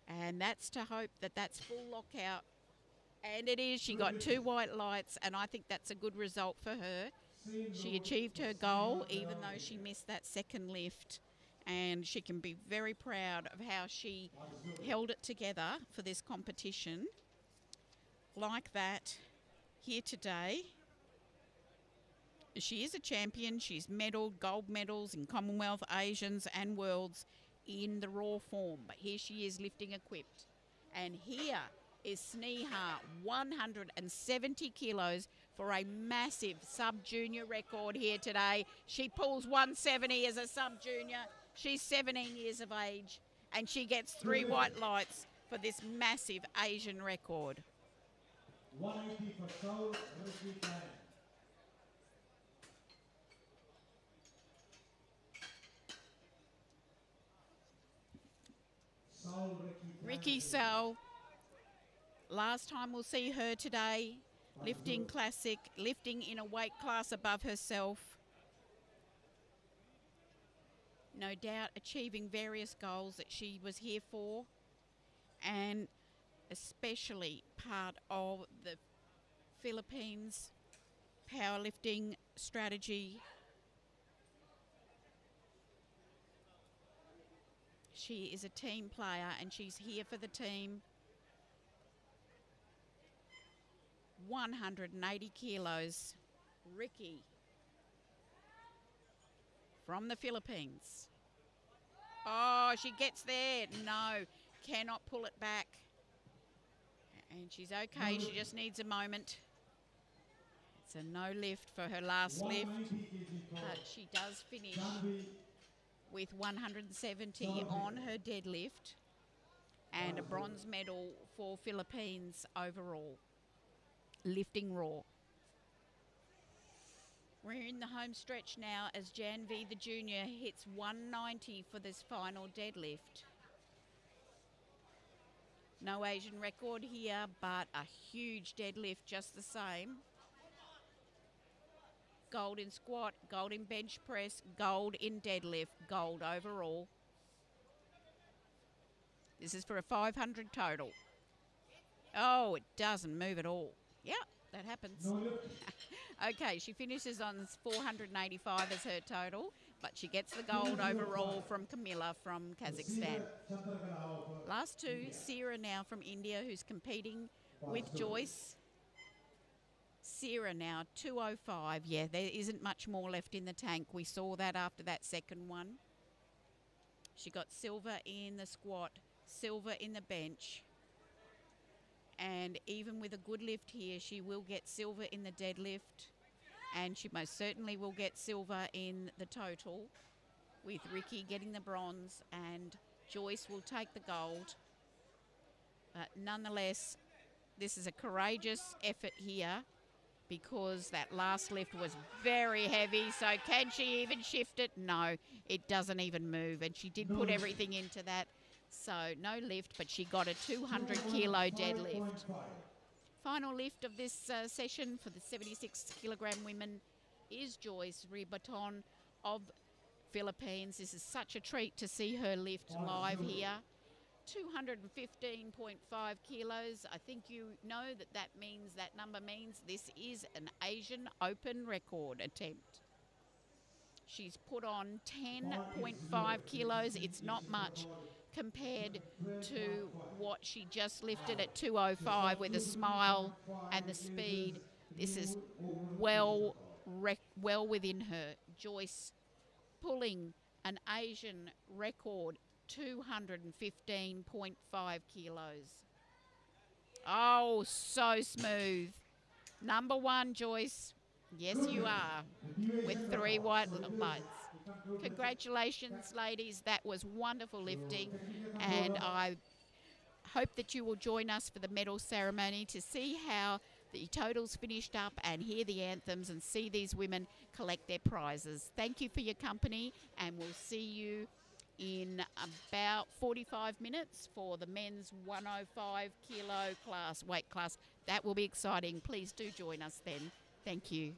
And that's to hope that that's full lockout. And it is. She got 2 white lights, and I think that's a good result for her. She achieved her goal, even though she missed that second lift. And she can be very proud of how she held it together for this competition. Like that here today. She is a champion. She's medalled gold medals in Commonwealth, Asians and Worlds in the raw form. But here she is lifting equipped. And here is Sneha, 170 kilos for a massive sub-junior record here today. She pulls 170 as a sub-junior. She's 17 years of age, and she gets 3 white lights for this massive Asian record. 180 for Saul, Ricky Sell. Last time we'll see her today, lifting classic, lifting in a weight class above herself. No doubt achieving various goals that she was here for, and especially part of the Philippines powerlifting strategy. She is a team player, and she's here for the team. 180 kilos. Ricky from the Philippines. Oh, she gets there. No, cannot pull it back. And she's okay. She just needs a moment. It's a no lift for her last lift. But she does finish with 170 on her deadlift and a bronze medal for Philippines overall. lifting raw. We're in the home stretch now as Jan V, the junior, hits 190 for this final deadlift. No Asian record here, but a huge deadlift just the same. Gold in squat, gold in bench press, gold in deadlift, gold overall. This is for a 500 total. Oh, it doesn't move at all. Yep, that happens. No lift. Okay, she finishes on 485 as her total, but she gets the gold overall from Camilla from Kazakhstan. Last two, Sierra now from India, who's competing with Joyce. Sierra now, 205. Yeah, there isn't much more left in the tank. We saw that after that second one. She got silver in the squat, silver in the bench. And even with a good lift here, she will get silver in the deadlift. And she most certainly will get silver in the total, with Ricky getting the bronze and Joyce will take the gold. But nonetheless, this is a courageous effort here because that last lift was very heavy. So can she even shift it? No, it doesn't even move. And she did put everything into that. So no lift, but she got a 200 kilo deadlift. Final lift of this session for the 76 kilogram women is Joyce Ribaton of Philippines. This is such a treat to see her lift live here. 215.5 kilos. I think you know that means, that number means this is an Asian Open record attempt. She's put on 10.5 kilos. It's not much compared to what she just lifted at 205 with a smile and the speed. This is well within her. Joyce pulling an Asian record, 215.5 kilos. Oh, so smooth. Number one, Joyce. Yes, you are, with 3 white lights. Congratulations, ladies. That was wonderful lifting, and I hope that you will join us for the medal ceremony to see how the totals finished up and hear the anthems and see these women collect their prizes. Thank you for your company, and we'll see you in about 45 minutes for the men's 105 kilo weight class. That will be exciting. Please do join us then. Thank you.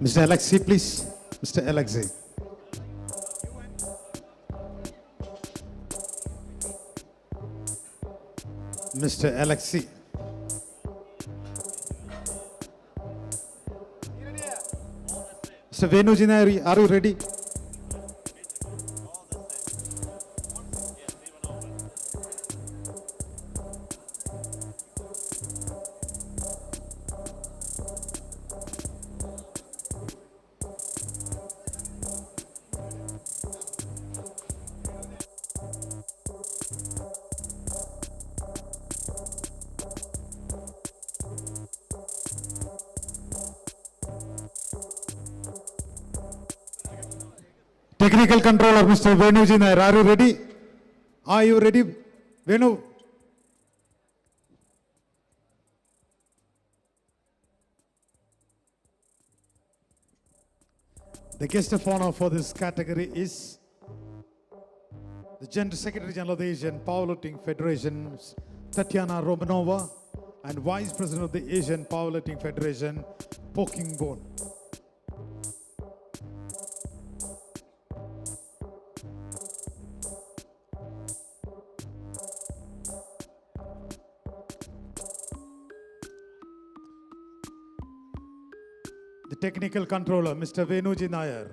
Mr. Alexei, please. Mr. Alexei. Mr. Alexei. Mr. Venuji Nair, are you ready? Technical controller, Mr. Venuji Nair, are you ready? Are you ready, Venu? The guest of honor for this category is the General Secretary General of the Asian Powerlifting Federation, Tatiana Romanova, and Vice President of the Asian Powerlifting Federation, Poking Bone. The technical controller, Mr. Venuji Nair.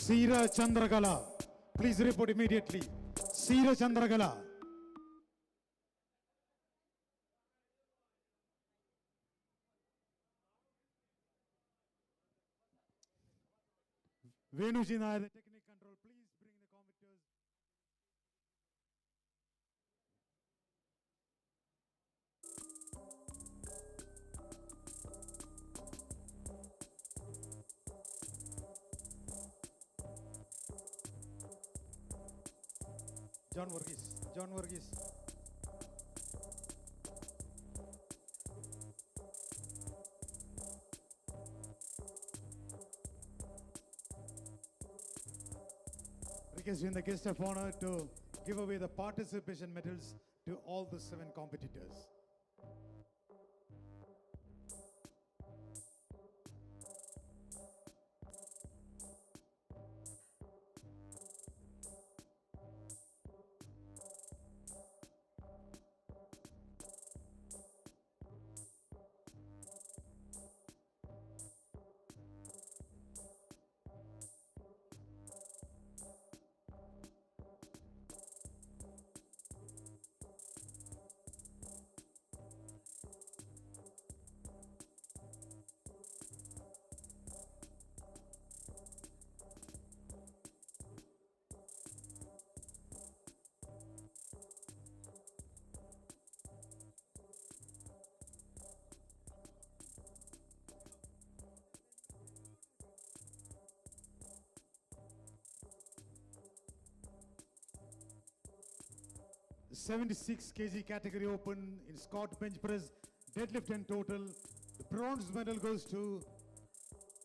Seera Chandragala, please report immediately. Seera Chandragala. Venuji Nair, the technical control, please bring the competitors. John Varghese, John Varghese. Requesting the guest of honor to give away the participation medals to all the 7 competitors. The 76 kg category open in squat, bench press, deadlift and total. The bronze medal goes to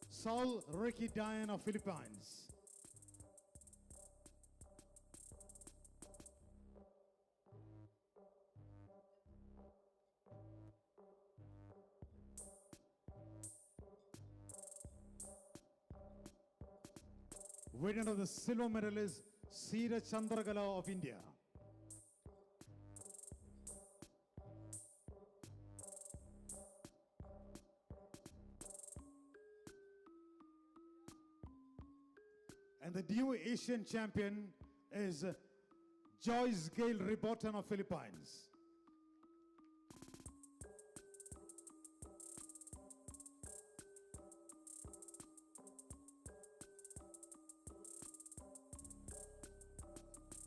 Saul Ricky Dian of Philippines. Winner of the silver medal is Seera Chandragala of India. And the new Asian champion is Joyce Gail Ribotan of Philippines.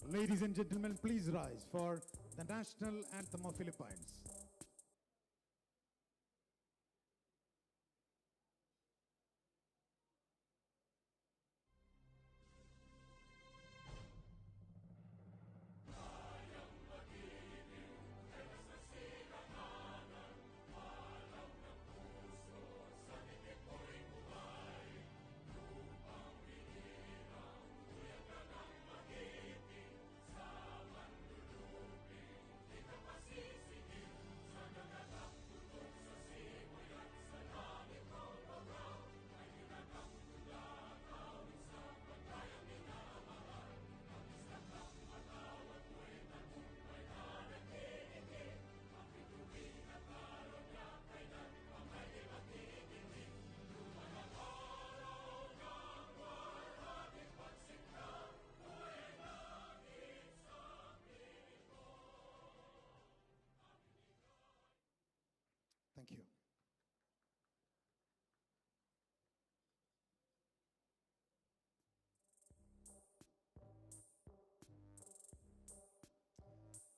Ladies and gentlemen, please rise for the national anthem of Philippines. Thank you.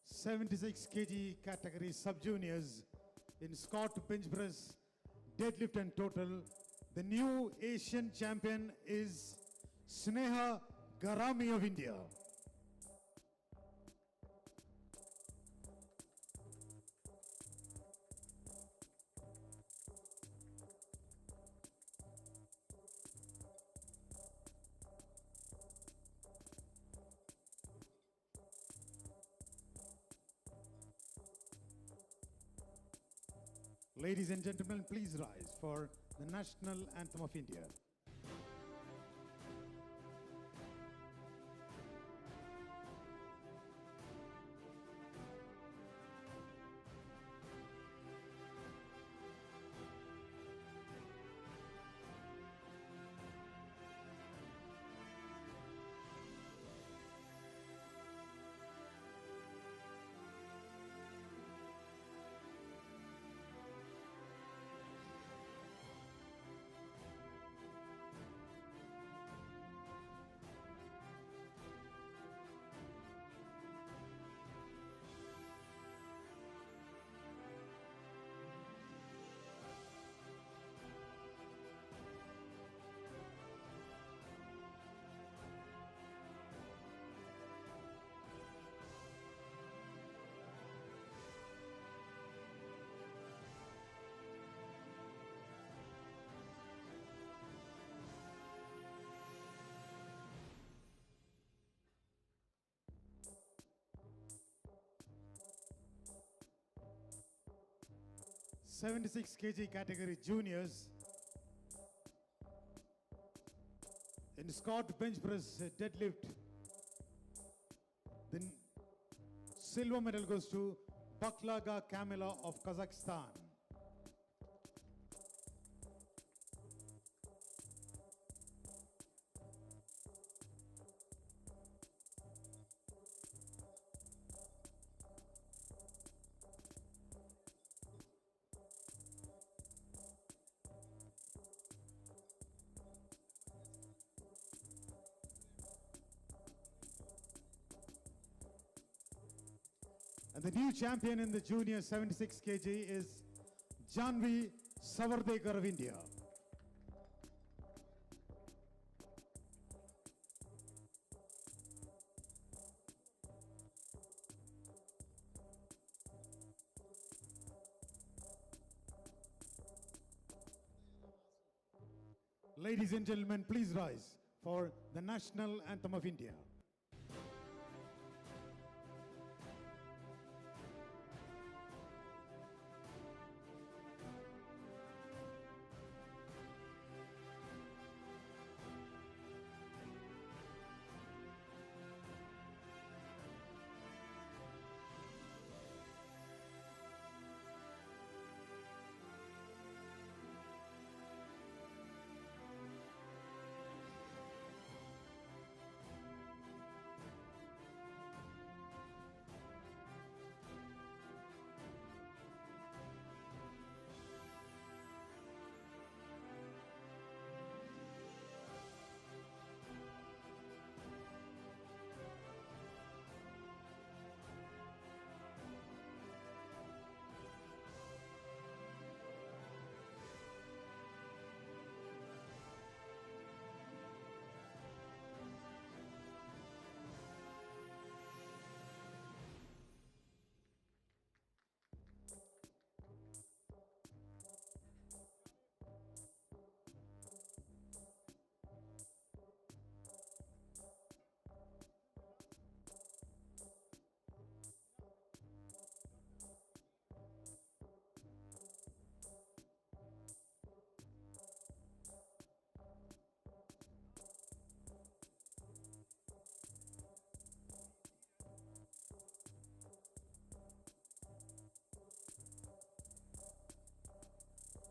(76 kg category sub-juniors in squat, bench press, deadlift and total. The new Asian champion is Sneha Garami of India. Ladies and gentlemen, please rise for the national anthem of India. 76 kg category juniors. In Scott bench press deadlift, the silver medal goes to Baklaga Kamila of Kazakhstan. And the new champion in the junior 76 kg is Janvi Savardekar of India. Ladies and gentlemen, please rise for the national anthem of India.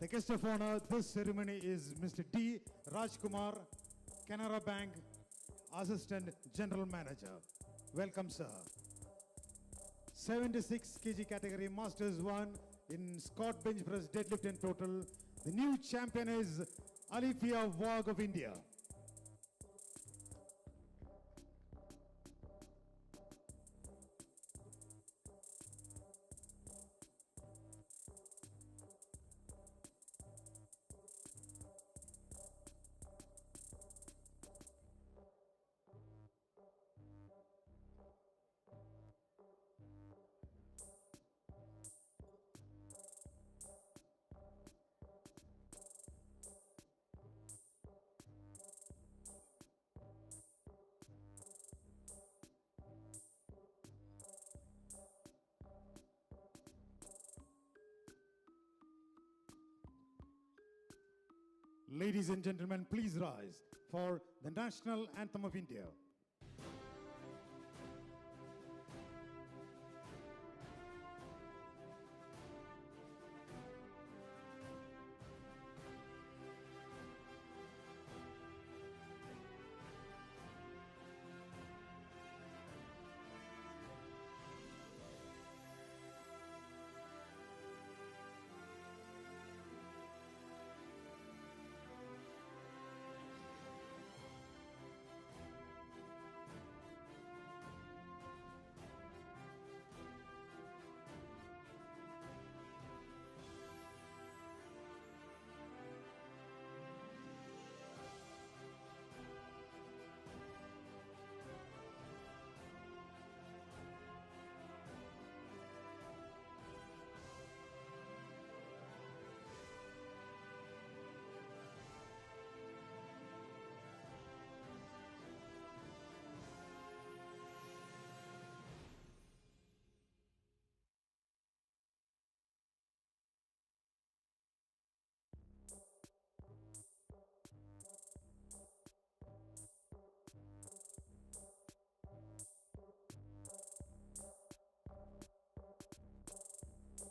The guest of honor this ceremony is Mr. D. Rajkumar, Canara Bank Assistant General Manager. Welcome, sir. 76 kg category Masters 1 in Scott bench press deadlift and total. The new champion is Alifia Wag of India. Ladies and gentlemen, please rise for the national anthem of India.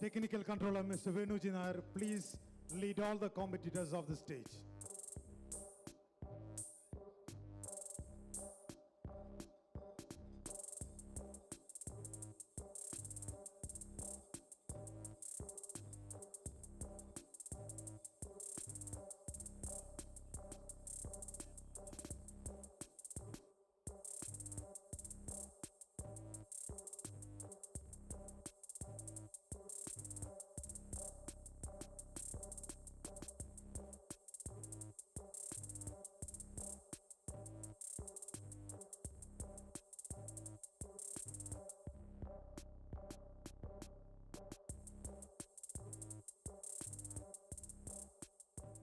Technical controller Mr. Venuji Nair, please lead all the competitors of the stage.